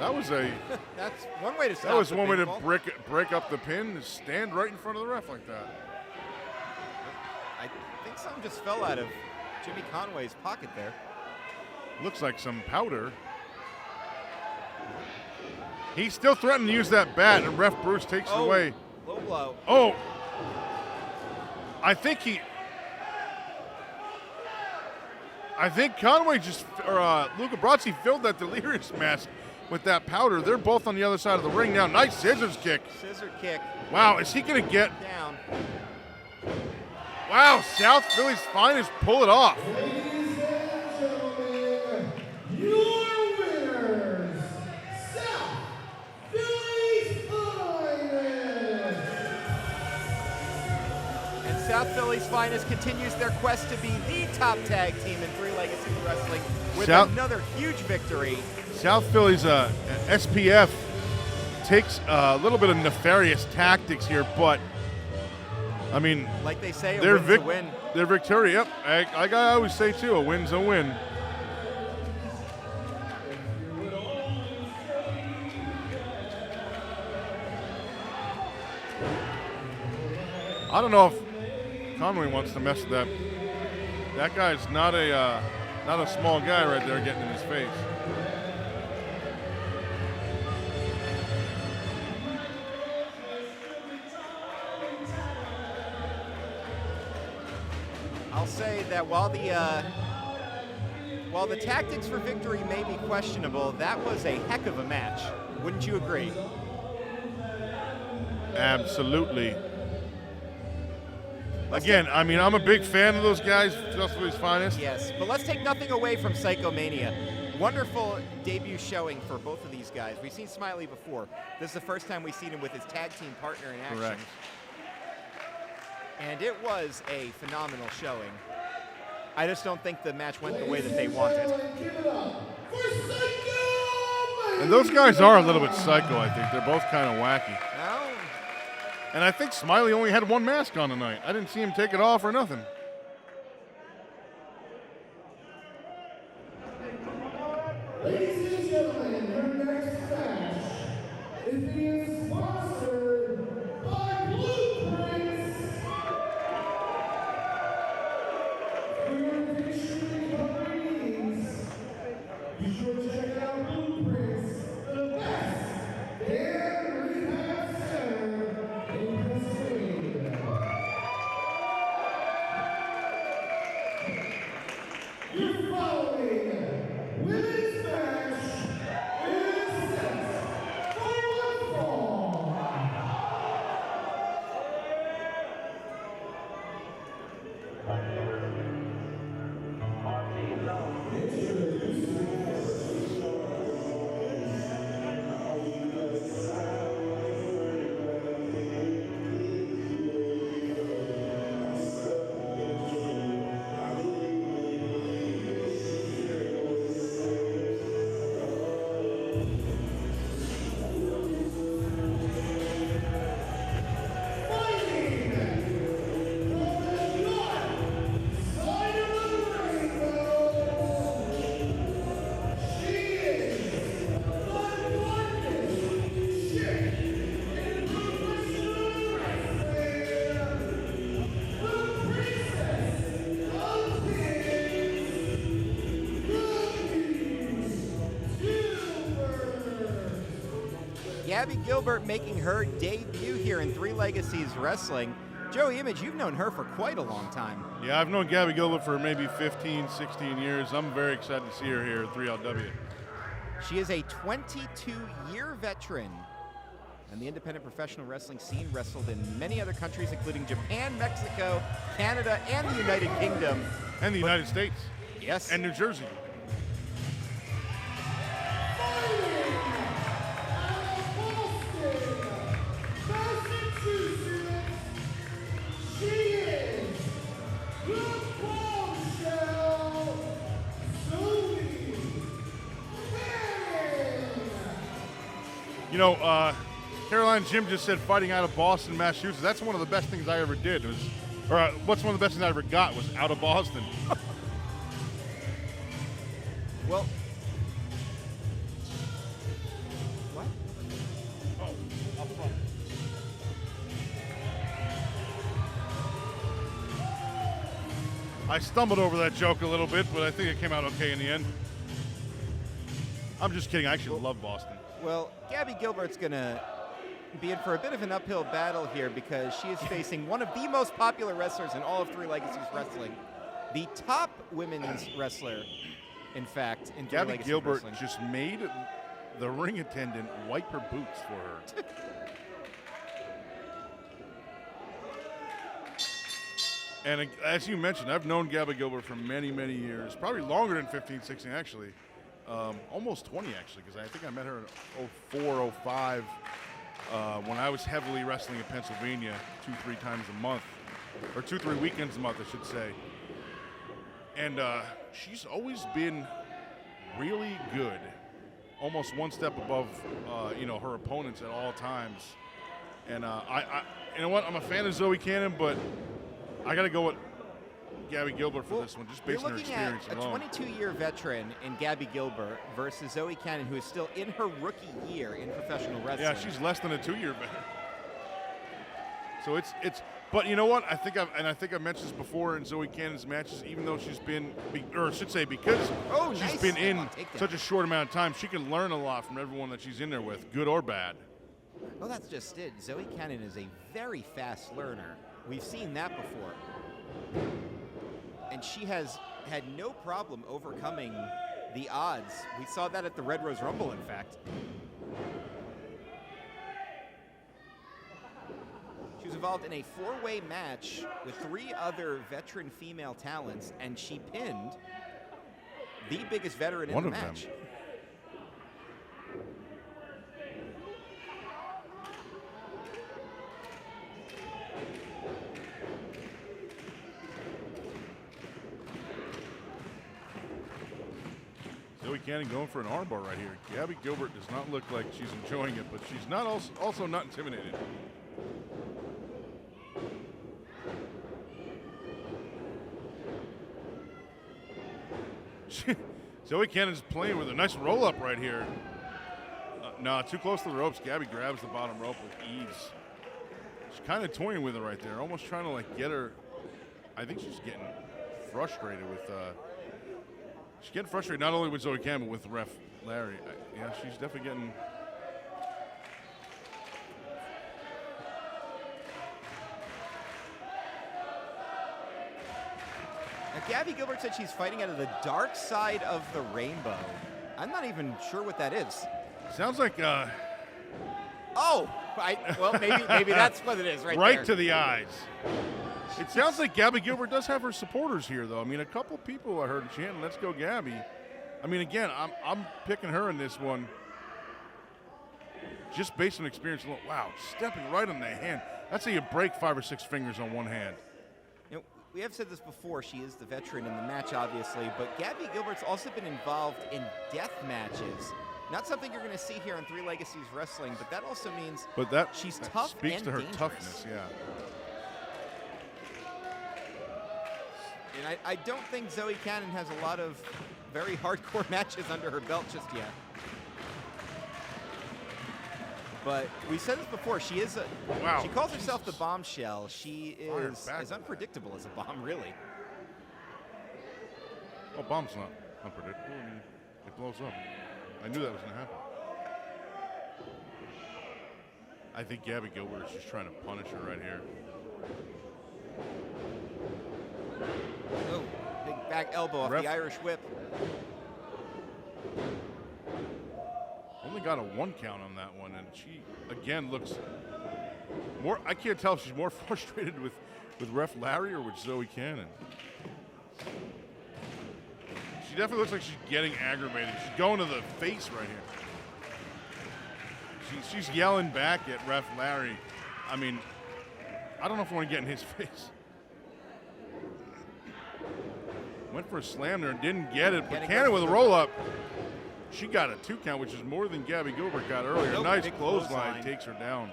A: That was a.
D: That's one way to stop.
A: That was
D: the
A: one way to
D: pinfall.
A: break up the pin. And stand right in front of the ref like that.
D: I think something just fell out of Jimmy Conway's pocket there.
A: Looks like some powder. He's still threatening to use that bat, and ref Bruce takes it away.
D: Low blow.
A: Oh, I think Conway Luca Brasi filled that delirious mask with that powder. They're both on the other side of the ring now. Nice scissors kick.
D: Scissor kick
A: Wow, is he going to get?
D: down.
A: Wow, South Philly's finest pull it off.
B: Ladies and gentlemen, your winners, South Philly's finest.
D: And South Philly's finest continues their quest to be the top tag team in Three Legacies Wrestling with another huge victory.
A: South Philly's SPF takes a little bit of nefarious tactics here, but I mean,
D: Like they say, a
A: they're
D: win's a win.
A: They're victorious. Yep, like I always say too, a win's a win. I don't know if Conway wants to mess with that. That guy's not a small guy right there getting in his face.
D: I'll say that while the tactics for victory may be questionable, that was a heck of a match. Wouldn't you agree?
A: Absolutely. Again, I mean, I'm a big fan of those guys, South Philly's finest.
D: Yes, but let's take nothing away from Psychomania. Wonderful debut showing for both of these guys. We've seen Smiley before. This is the first time we've seen him with his tag team partner in action.
A: Correct.
D: And it was a phenomenal showing. I just don't think the match went the way that they wanted.
B: Give it up for Psychomania.
A: And those guys are a little bit psycho, I think. They're both kind of wacky.
D: No,
A: And I think Smiley only had one mask on tonight. I didn't see him take it off or nothing.
B: Ladies and gentlemen, your next match is being sponsored by Blueprints. For your addiction recovery needs, be sure to check out Blueprints, the best damn rehab
D: Gabby Gilbert making her debut here in Three Legacies Wrestling. Joey Image, you've known her for quite a long time.
A: Yeah, I've known Gabby Gilbert for maybe 15, 16 years. I'm very excited to see her here at 3LW.
D: She is a 22-year veteran in the independent professional wrestling scene, wrestled in many other countries, including Japan, Mexico, Canada, and the United Kingdom.
A: And the United States.
D: Yes.
A: And New Jersey. You know, Caroline Jim just said fighting out of Boston, Massachusetts. That's one of the best things I ever did. What's one of the best things I ever got was out of Boston.
D: Well, what?
A: Oh, up front. I stumbled over that joke a little bit, but I think it came out okay in the end. I'm just kidding. I actually love Boston.
D: Well, Gabby Gilbert's going to be in for a bit of an uphill battle here because she is facing one of the most popular wrestlers in all of Three Legacies Wrestling. The top women's wrestler, in fact, in Three
A: Gabby
D: Legacies
A: Gilbert
D: Wrestling.
A: just made the ring attendant wipe her boots for her. And as you mentioned, I've known Gabby Gilbert for many, many years, probably longer than 15, 16 actually. Almost 20 actually, because I think I met her in 04, 05 when I was heavily wrestling in Pennsylvania 2-3 times a month, or 2-3 weekends a month, I should say. And she's always been really good, almost one step above, her opponents at all times. And you know what? I'm a fan of Zoey Cannon, but I got to go with Gabby Gilbert for this one, just based on her experience
D: alone.
A: alone.
D: A 22-year veteran in Gabby Gilbert versus Zoey Cannon, who is still in her rookie year in professional wrestling.
A: Yeah, she's less than a 2-year veteran. So it's. But you know what? I think I've mentioned this before in Zoey Cannon's matches. Even though she's been, or I should say, because she's been in such a short amount of time, she can learn a lot from everyone that she's in there with, good or bad.
D: Well, that's just it. Zoey Cannon is a very fast learner. We've seen that before. And she has had no problem overcoming the odds. We saw that at the Red Rose Rumble, in fact. She was involved in a 4-way match with 3 other veteran female talents, and she pinned the biggest veteran in the match.
A: Them. Zoey Cannon going for an armbar right here. Gabby Gilbert does not look like she's enjoying it, but she's not also not intimidated. Zoey Cannon's playing with a nice roll-up right here. No, too close to the ropes. Gabby grabs the bottom rope with ease. She's kind of toying with her right there, almost trying to get her. I think she's getting frustrated with. She's getting frustrated not only with Zoey Cannon, but with ref Larry. Yeah, she's definitely getting.
D: Now, Gabby Gilbert said she's fighting out of the dark side of the rainbow. I'm not even sure what that is.
A: Sounds like.
D: Well, maybe that's what it is right there.
A: Right to the eyes. It sounds like Gabby Gilbert does have her supporters here, though. I mean, a couple people I heard chanting, "Let's go, Gabby." I mean, again, I'm picking her in this one just based on experience alone. Wow, stepping right on the hand. That's how you break 5 or 6 fingers on one hand.
D: You know, we have said this before. She is the veteran in the match, obviously, but Gabby Gilbert's also been involved in death matches Not something you're going to see here on Three Legacies Wrestling, but that also means she's
A: that
D: tough
A: speaks
D: and
A: to her
D: dangerous.
A: toughness, yeah.
D: And I don't think Zoey Cannon has a lot of very hardcore matches under her belt just yet. But we said this before, she is
A: Wow,
D: she calls herself the
A: Jesus.
D: bombshell. She
A: Fired
D: is
A: back.
D: as unpredictable as a bomb, really.
A: Oh, bomb's not unpredictable. I mean, it blows up. I knew that was going to happen. I think Gabby Gilbert is just trying to punish her right here.
D: Oh, big back elbow off
A: Ref-
D: the Irish whip.
A: Only got a 1 count on that one, and she, again, looks more, I can't tell if she's more frustrated with Ref Larry or with Zoey Cannon. She definitely looks like she's getting aggravated. She's going to the face right here. She's yelling back at Ref Larry. I mean, I don't know if I want to get in his face. Went for a slam there and didn't get it, but Cannon with a roll-up. She got a 2 count, which is more than Gabby Gilbert got earlier.
D: Nope,
A: Nice
D: big
A: clothesline
D: clothesline.
A: takes her down.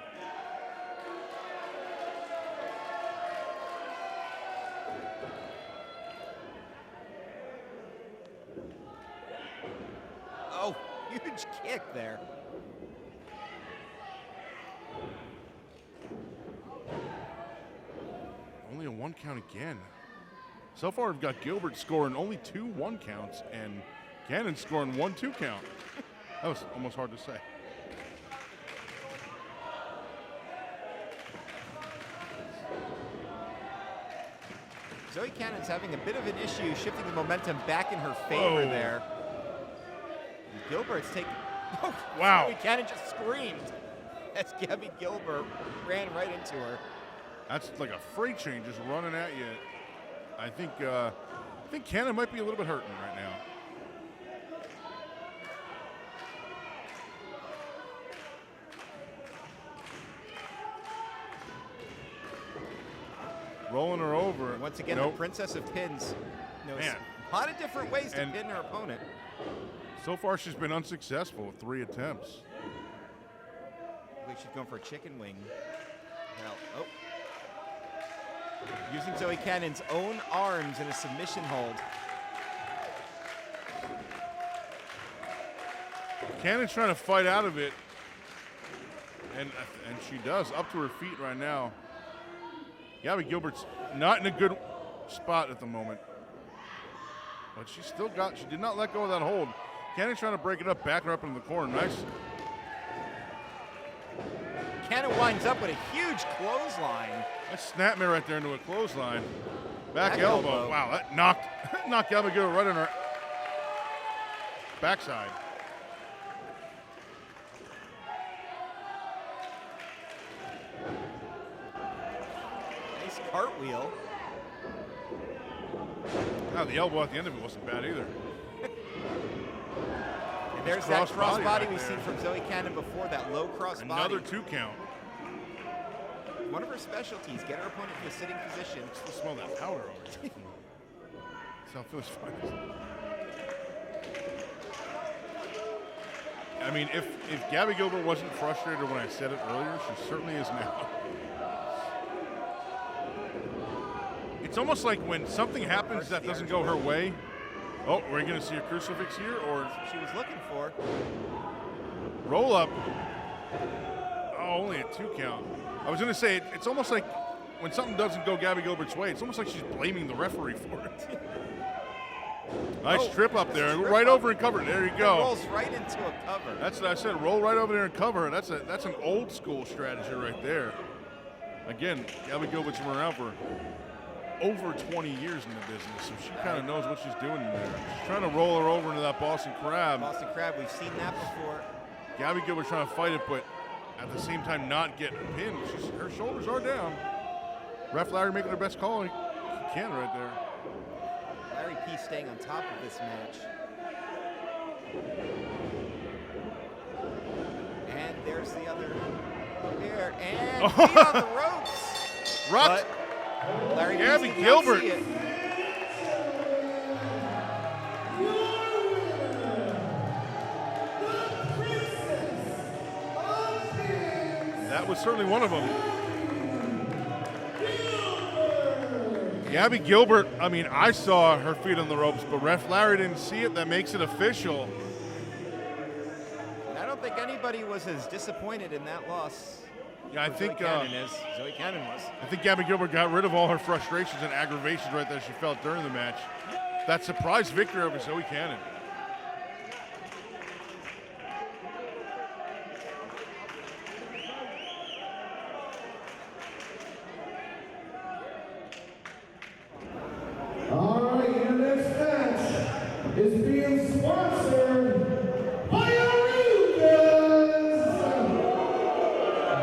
D: Oh, huge kick there.
A: Only a 1 count again. So far, we've got Gilbert scoring only 2 1 counts and Cannon scoring 1 2 count. That was almost hard to say.
D: Zoey Cannon's having a bit of an issue shifting the momentum back in her favor
A: Whoa.
D: there. And Gilbert's taking. Oh,
A: Wow.
D: Zoey Cannon just screamed as Gabby Gilbert ran right into her.
A: That's like a freight train just running at you. I think Cannon might be a little bit hurting right now. Rolling her over.
D: And once again,
A: Nope.
D: the Princess of Pins knows
A: Man.
D: a lot of different ways to
A: And-
D: pin her opponent.
A: So far, she's been unsuccessful with 3 attempts.
D: I believe she's going for a chicken wing. Well, oh. Using Zoey Cannon's own arms in a submission hold.
A: Cannon's trying to fight out of it, and she does, up to her feet right now. Gabby Gilbert's not in a good spot at the moment, but she did not let go of that hold. Cannon's trying to break it up, back her up into the corner. Nice.
D: Cannon winds up with a huge clothesline.
A: That snapped me right there into a clothesline. Back
D: Back
A: elbow.
D: elbow.
A: Wow, that knocked Gabby Gilbert right in her backside.
D: Nice cartwheel.
A: Now the elbow at the end of it wasn't bad either.
D: And there's that
A: crossbody
D: crossbody
A: right
D: we've
A: there.
D: seen from Zoey Cannon before, that low crossbody.
A: Another 2 count.
D: One of her specialties, get her opponent to a sitting position.
A: Still smell that powder over here. South Philly's finest. I mean, if Gabby Gilbert wasn't frustrated when I said it earlier, she certainly is now. It's almost like when something happens that doesn't go her way. Oh, we're going to see a crucifix here, or
D: She was looking for.
A: roll up. Oh, only a 2 count. I was going to say, it's almost like when something doesn't go Gabby Gilbert's way, it's almost like she's blaming the referee for it. Nice
D: Oh,
A: trip up there,
D: trip
A: right
D: up.
A: over and cover. There you go.
D: Rolls right into a cover.
A: That's what I said. Roll right over there and cover. That's an old school strategy right there. Again, Gabby Gilbert's been around for over 20 years in the business, so she kind of knows what she's doing in there. She's trying to roll her over into that Boston Crab.
D: Boston Crab, we've seen that before.
A: Gabby Gilbert's trying to fight it, but at the same time not getting pinned. Her shoulders are down. Ref Larry making her best call. He can right there.
D: Larry P staying on top of this match. And there's the other here, and feet on the ropes.
A: Rock.
D: But Larry
A: Gabby
D: P
A: Gilbert.
D: see it.
A: That was certainly one of them. Gabby Gilbert, I mean, I saw her feet on the ropes, but Ref Larry didn't see it. That makes it official.
D: I don't think anybody was as disappointed in that loss.
A: Yeah, I think
D: Zoey Cannon was.
A: I think Gabby Gilbert got rid of all her frustrations and aggravations right there she felt during the match. That surprise victory over Zoey Cannon.
B: All right, your next match is being sponsored by Arugas,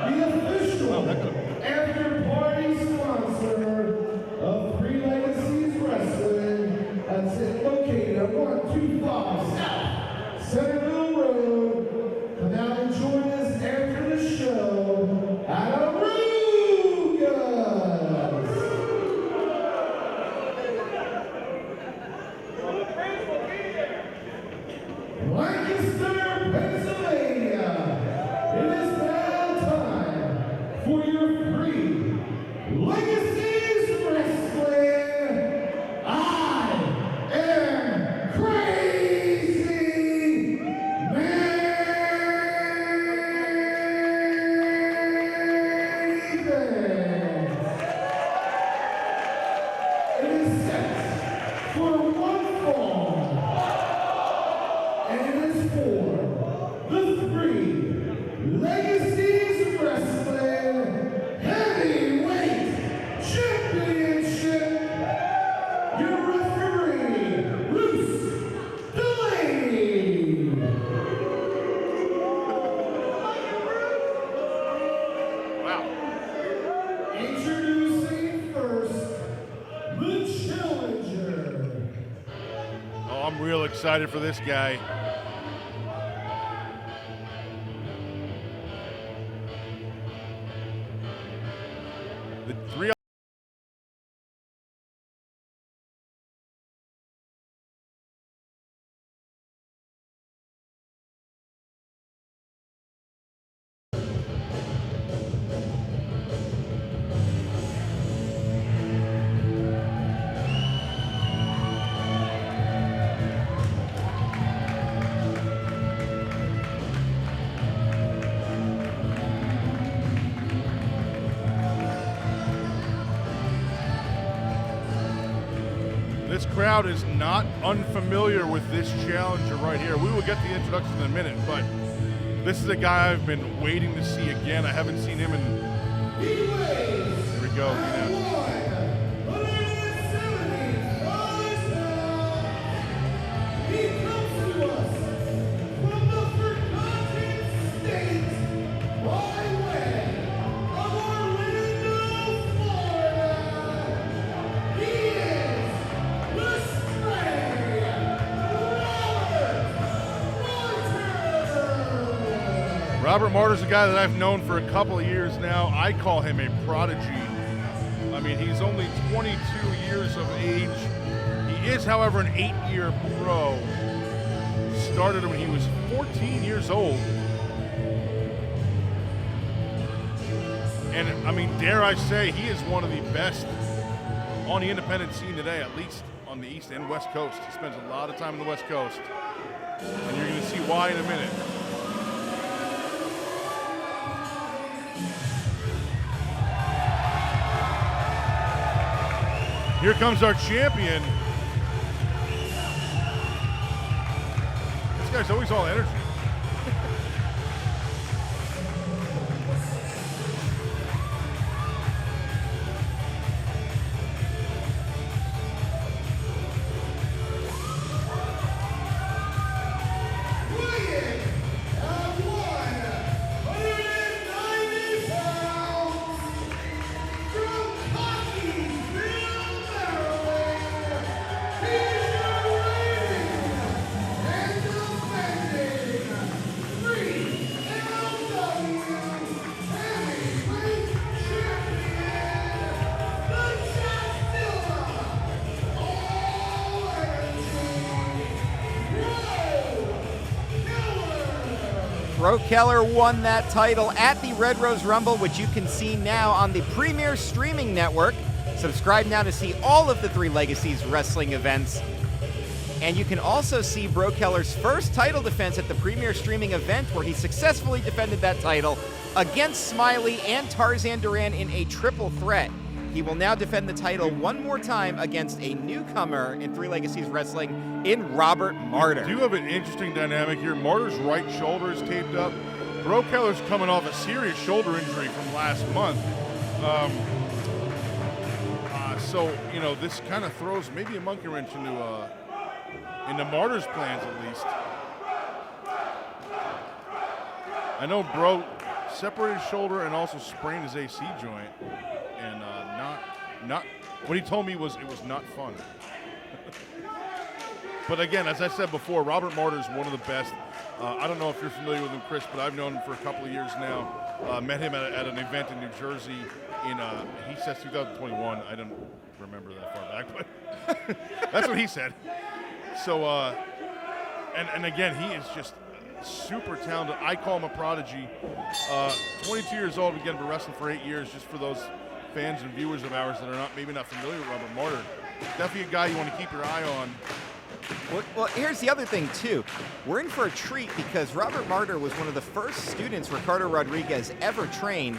B: the official after-party sponsor of Three Legacies Wrestling. That's it, located at 125 South Centerville Road. Come out and join us after the show at Arugas. Lancaster, Pennsylvania. It is now time for your free Legacies Wrestling. I am Crazy Maven. It is set for one fall. And it is for the Three Legacies Wrestling Heavyweight Championship. Your referee, Bruce Delaney.
A: Wow.
B: Introducing first, the challenger.
A: Oh, I'm real excited for this guy. The three. This crowd is not unfamiliar with this challenger right here. We will get the introduction in a minute, but this is a guy I've been waiting to see again. I haven't seen him in. Here we go.
B: He comes to us from the forgotten state by way of Orlando, Florida. He is the Stray Martyr.
A: Robert Martyr's a guy that I've known for a couple of years now. I call him a prodigy. I mean, he's only 22 years of age. He is, however, an 8-year pro. Started when he was 14 years old. And, I mean, dare I say, he is one of the best on the independent scene today, at least on the East and West Coast. He spends a lot of time on the West Coast. And you're going to see why in a minute. Here comes our champion. This guy's always all energy.
D: Breaux Keller won that title at the Red Rose Rumble, which you can see now on the premier streaming network. Subscribe now to see all of the Three Legacies wrestling events. And you can also see Breaux Keller's first title defense at the premier streaming event, where he successfully defended that title against Smiley and Tarzan Duran in a triple threat. He will now defend the title one more time against a newcomer in Three Legacies Wrestling in Robert Martyr.
A: Do you have an interesting dynamic here? Martyr's right shoulder is taped up. Breaux Keller's coming off a serious shoulder injury from last month. So, you know, this kind of throws maybe a monkey wrench into Martyr's plans, at least. I know Breaux separated his shoulder and also sprained his AC joint, and not what he told me was it was not fun. But again, as I said before, Robert Martyr is one of the best. I don't know if you're familiar with him, Chris, but I've known him for a couple of years now. Met him at an event in New Jersey in, he says 2021. I don't remember that far back, but that's what he said. So, and again, he is just super talented. I call him a prodigy. 22 years old, again, been wrestling for 8 years, just for those fans and viewers of ours that are maybe not familiar with Robert Martyr. Definitely a guy you want to keep your eye on.
D: Well, here's the other thing, too. We're in for a treat because Robert Martyr was one of the first students Ricardo Rodriguez ever trained,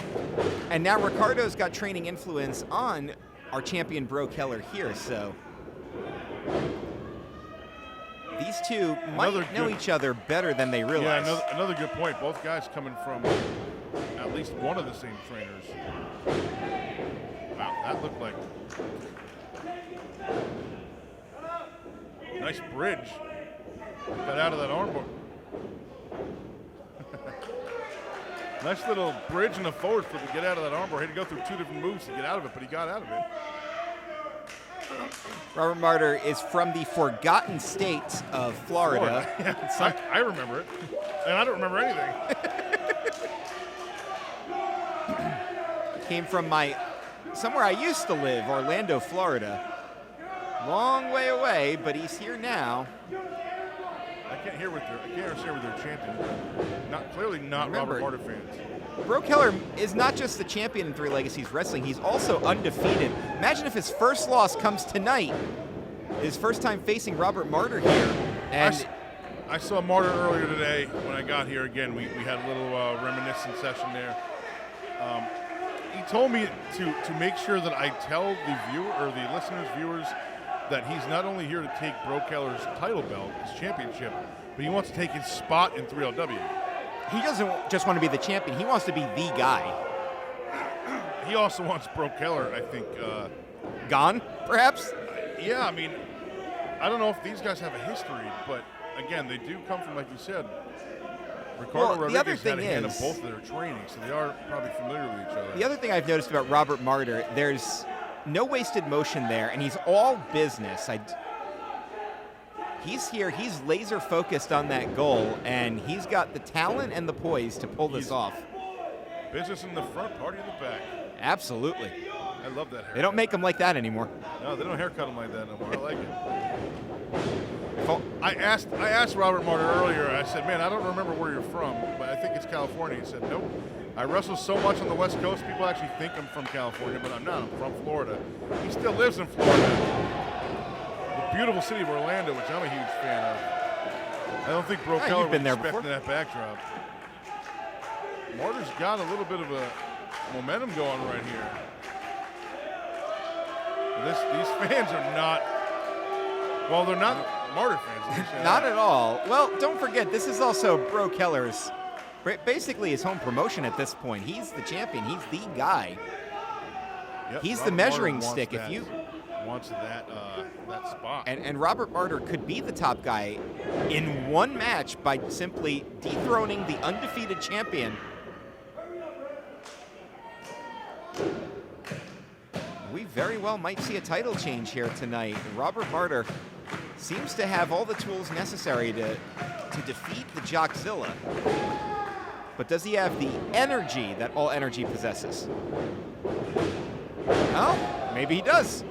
D: and now Ricardo's got training influence on our champion Breaux Keller here, so these two might know each other better than they realize.
A: Yeah, another good point. Both guys coming from at least one of the same trainers. Wow, that looked like nice bridge. Got out of that armbar. Nice little bridge and a forward flip to get out of that armbar. He had to go through two different moves to get out of it, but he got out of it.
D: Robert Martyr is from the Forgotten States of Florida.
A: Yeah, I remember it, and I don't remember anything.
D: Came from somewhere I used to live, Orlando, Florida. Long way away, but he's here now.
A: I can't understand what they're chanting. Clearly not
D: Remember,
A: Robert Martyr fans.
D: Breaux Keller is not just the champion in Three Legacies Wrestling, he's also undefeated. Imagine if his first loss comes tonight. His first time facing Robert Martyr here. And
A: I saw Martyr earlier today when I got here. Again, we had a little reminiscent session there. He told me to make sure that I tell the listeners, viewers, that he's not only here to take Breaux Keller's title belt, his championship, but he wants to take his spot in 3LW.
D: He doesn't just want to be the champion, he wants to be the guy.
A: He also wants Breaux Keller, I think.
D: Gone, perhaps?
A: Yeah, I mean, I don't know if these guys have a history, but again, they do come from, like you said, Ricardo Rodriguez had a hand in both of their training, so they are probably familiar with each other.
D: The other thing I've noticed about Robert Martyr, there's no wasted motion there, and he's all business. He's here, he's laser focused on that goal, and he's got the talent and the poise to pull this off.
A: Business in the front, party in the back.
D: Absolutely.
A: I love that haircut.
D: They don't make them like that anymore.
A: No, they don't haircut them like that no more. I like it. I asked Robert Martyr earlier, I said, man, I don't remember where you're from, but I think it's California. He said, nope. I wrestle so much on the West Coast, people actually think I'm from California, but I'm not. I'm from Florida. He still lives in Florida. The beautiful city of Orlando, which I'm a huge fan of. I don't think Breaux Keller was expecting that backdrop. Martyr's got a little bit of a momentum going right here. These fans are not, well, they're not Martyr fans.
D: Not at all. Well, don't forget, this is also Breaux Keller's, basically his home promotion at this point. He's the champion. He's the guy.
A: Yep,
D: He's
A: Robert
D: the measuring
A: Martyr
D: stick. If you
A: wants that spot.
D: And Robert Martyr could be the top guy in one match by simply dethroning the undefeated champion. We very well might see a title change here tonight. Robert Martyr seems to have all the tools necessary to defeat the Jockzilla. But does he have the energy that all energy possesses? Well, maybe he does.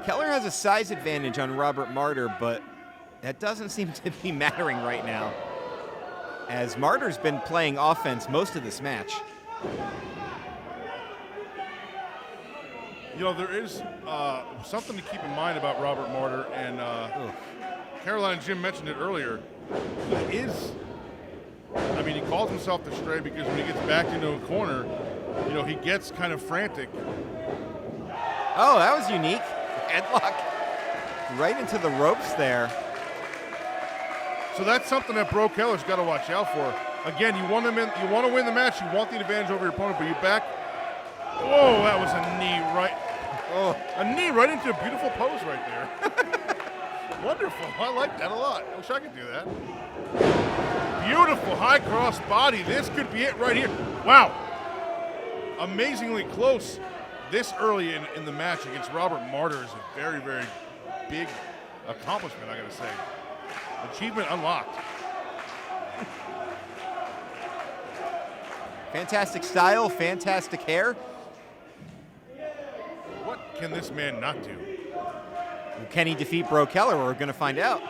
D: Keller has a size advantage on Robert Martyr, but that doesn't seem to be mattering right now, as Martyr's been playing offense most of this match.
A: You know, there is something to keep in mind about Robert Martyr, and Caroline and Jim mentioned it earlier. He he calls himself the Stray because when he gets backed into a corner, you know, he gets kind of frantic.
D: Oh, that was unique. Headlock right into the ropes there.
A: So that's something that Breaux Keller's got to watch out for. Again, you want to win the match. You want the advantage over your opponent, but you back. Whoa, that was a knee right. Oh, a knee right into a beautiful pose right there. Wonderful. I like that a lot. I wish I could do that. Beautiful high cross body. This could be it right here. Wow. Amazingly close this early in the match against Robert Martyr is a very, very big accomplishment, I got to say. Achievement unlocked.
D: Fantastic style, fantastic hair.
A: What can this man not do?
D: Can he defeat Breaux Keller? We're going to find out.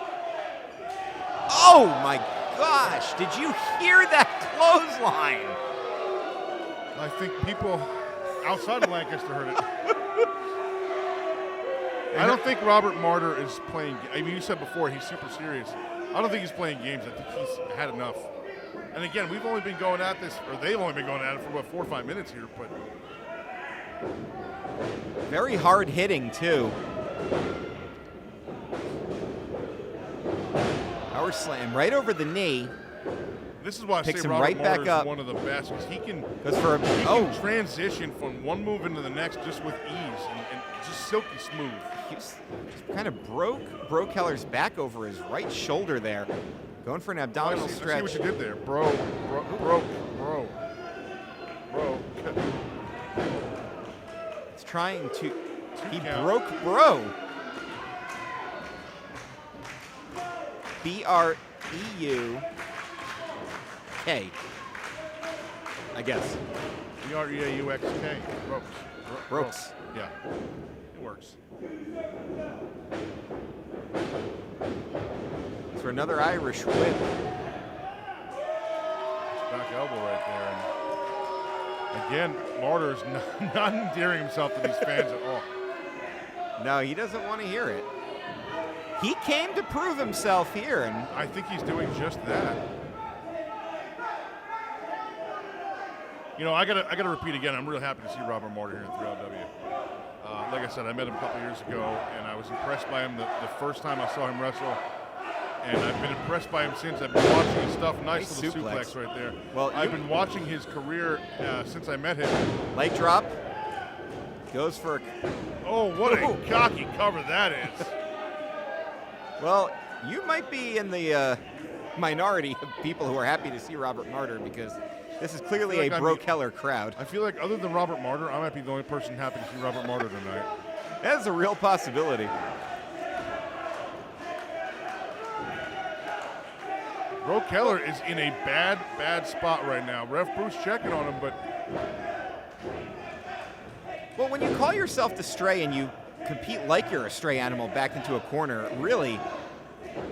D: Oh my gosh, did you hear that clothesline?
A: I think people outside of Lancaster heard it. I don't think Robert Martyr is playing. I mean, you said before he's super serious. I don't think he's playing games. I think he's had enough. And again, we've only been going at this, or they've only been going at it for about 4 or 5 minutes here. But
D: very hard hitting too. Power slam right over the knee.
A: this is why I
D: Picks
A: say
D: him
A: Robert
D: right back
A: Martyr
D: up.
A: is one of the best, because he can
D: can
A: transition from one move into the next just with ease and just silky smooth.
D: Just kind of broke Keller's back over his right shoulder there. Going for an abdominal
A: I see
D: stretch.
A: what you did there. Bro.
D: It's trying to. He
A: count.
D: broke Breaux. B-R-E-U-K. I guess.
A: B-R-E-A-U-X-K.
D: Ropes.
A: Yeah. It works.
D: For another Irish whip.
A: Back elbow right there. And again, Martyr's not endearing himself to these fans at all.
D: No, he doesn't want to hear it. He came to prove himself here, and
A: I think he's doing just that. You know, I gotta repeat again. I'm real happy to see Robert Martyr here in 3LW. Like I said, I met him a couple years ago, and I was impressed by him the first time I saw him wrestle. And I've been impressed by him since. I've been watching his stuff. Nice little suplex right there.
D: Well,
A: I've been watching his career since I met him.
D: leg drop. Goes for.
A: Oh, what a cocky cover that is.
D: Well, you might be in the minority of people who are happy to see Robert Martyr, because this is clearly a Breaux Keller crowd.
A: I feel like other than Robert Martyr, I might be the only person happy to see Robert Martyr tonight.
D: That is a real possibility.
A: Breaux Keller is in a bad spot right now. Ref Bruce checking on him, but
D: Well, when you call yourself the Stray and you compete like you're a stray animal backed into a corner, really,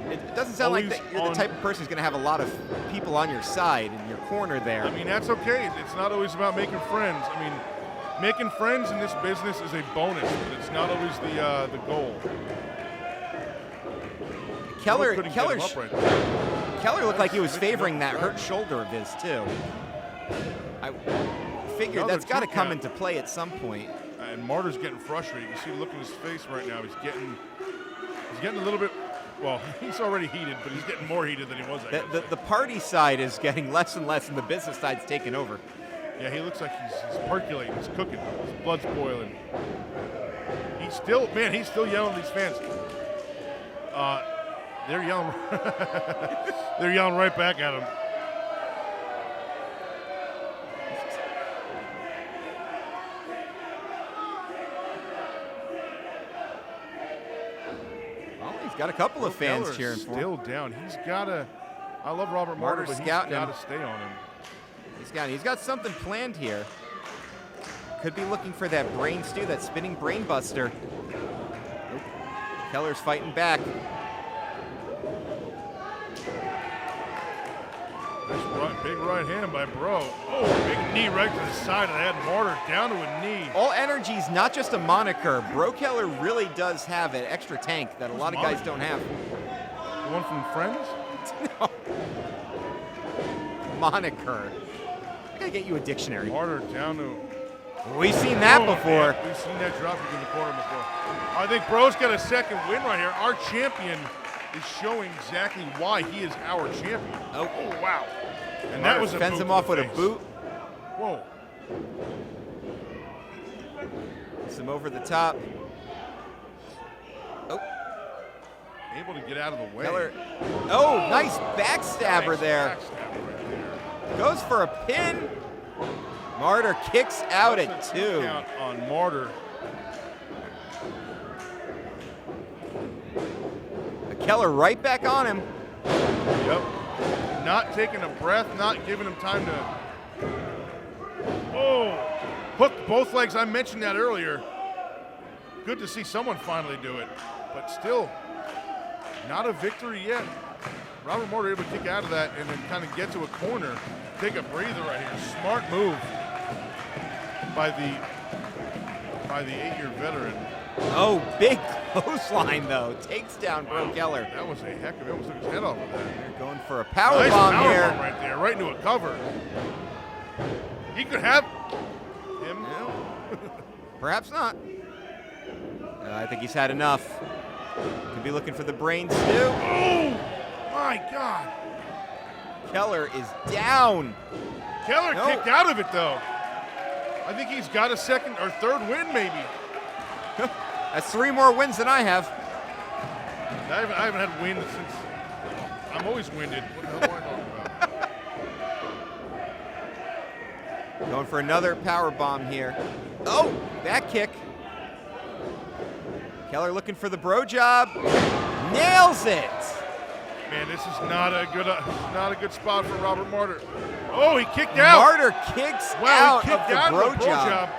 D: it doesn't sound like that you're the type of person who's going to have a lot of people on your side in your corner there.
A: I mean, that's okay. It's not always about making friends. I mean, making friends in this business is a bonus, but it's not always the goal.
D: Keller
A: Couldn't get him up right there.
D: Keller looked like he was favoring that hurt shoulder of his, too. I figured
A: Another
D: that's got to
A: 2
D: come
A: count.
D: into play at some point.
A: And Martyr's getting frustrated. You see the look in his face right now. He's getting a little bit, well, he's already heated, but he's getting more heated than he was, I guess.
D: The party side is getting less and less, and the business side's taking over.
A: Yeah, he looks like he's percolating. He's cooking. His blood's boiling. He's still yelling at these fans. They're yelling. They're yelling right back at him.
D: Well, he's got a couple of fans
A: Keller's
D: cheering for him.
A: Still down. He's got to. I love Robert Martyr,
D: Martyr's
A: but he's
D: scouting
A: got
D: him.
A: to stay on him.
D: He's got something planned here. Could be looking for that brain stew, that spinning brain buster. Keller's fighting back.
A: Nice big right hand by Breaux. Oh, big knee right to the side of the head. Martyr down to a knee.
D: All Energy's not just a moniker. Breaux Keller really does have an extra tank that a lot of guys don't have.
A: The one from Friends?
D: No. Moniker. I gotta get you a dictionary.
A: Martyr down to...
D: We've seen that
A: Oh,
D: before.
A: man, we've seen that drop kick in the corner before. I think Breaux's got a second win right here. Our champion is showing exactly why he is our champion.
D: Oh,
A: wow. And that was a
D: fends
A: boot
D: him
A: to
D: off
A: the
D: with a
A: face.
D: boot.
A: Whoa.
D: Puts him over the top. Oh,
A: Able to get out of the way.
D: Keller. Oh, nice backstabber
A: Nice
D: there.
A: backstabber right there.
D: Goes for a pin. Martyr kicks out
A: That's
D: at
A: a
D: 2.
A: count on Martyr.
D: Keller right back on him.
A: Yep. Not taking a breath, not giving him time to... Oh! Hooked both legs. I mentioned that earlier. Good to see someone finally do it. But still, not a victory yet. Robert Martyr able to kick out of that and then kind of get to a corner. Take a breather right here. Smart move by the 8-year veteran.
D: Oh, big clothesline though. Takes down Breaux Keller.
A: That was a heck of it. Almost took his head off of that.
D: They're going for a power
A: Nice
D: bomb
A: power
D: here.
A: bomb right there, right into a cover. He could have him.
D: No. Perhaps not. I think he's had enough. Could be looking for the brains too.
A: Oh my God!
D: Keller is down.
A: Keller
D: No.
A: kicked out of it though. I think he's got a second or third win maybe.
D: That's 3 more wins than I have.
A: I haven't had wins since. I'm always winded. What the hell am I talking about?
D: Going for another power bomb here. Oh, that kick. Keller looking for the Breaux job. Nails it.
A: Man, this is not a good spot for Robert Martyr. Oh, he kicked out.
D: Martyr kicks
A: Wow,
D: out
A: he kicked
D: of the
A: out
D: Breaux
A: of the Breaux
D: job.
A: job.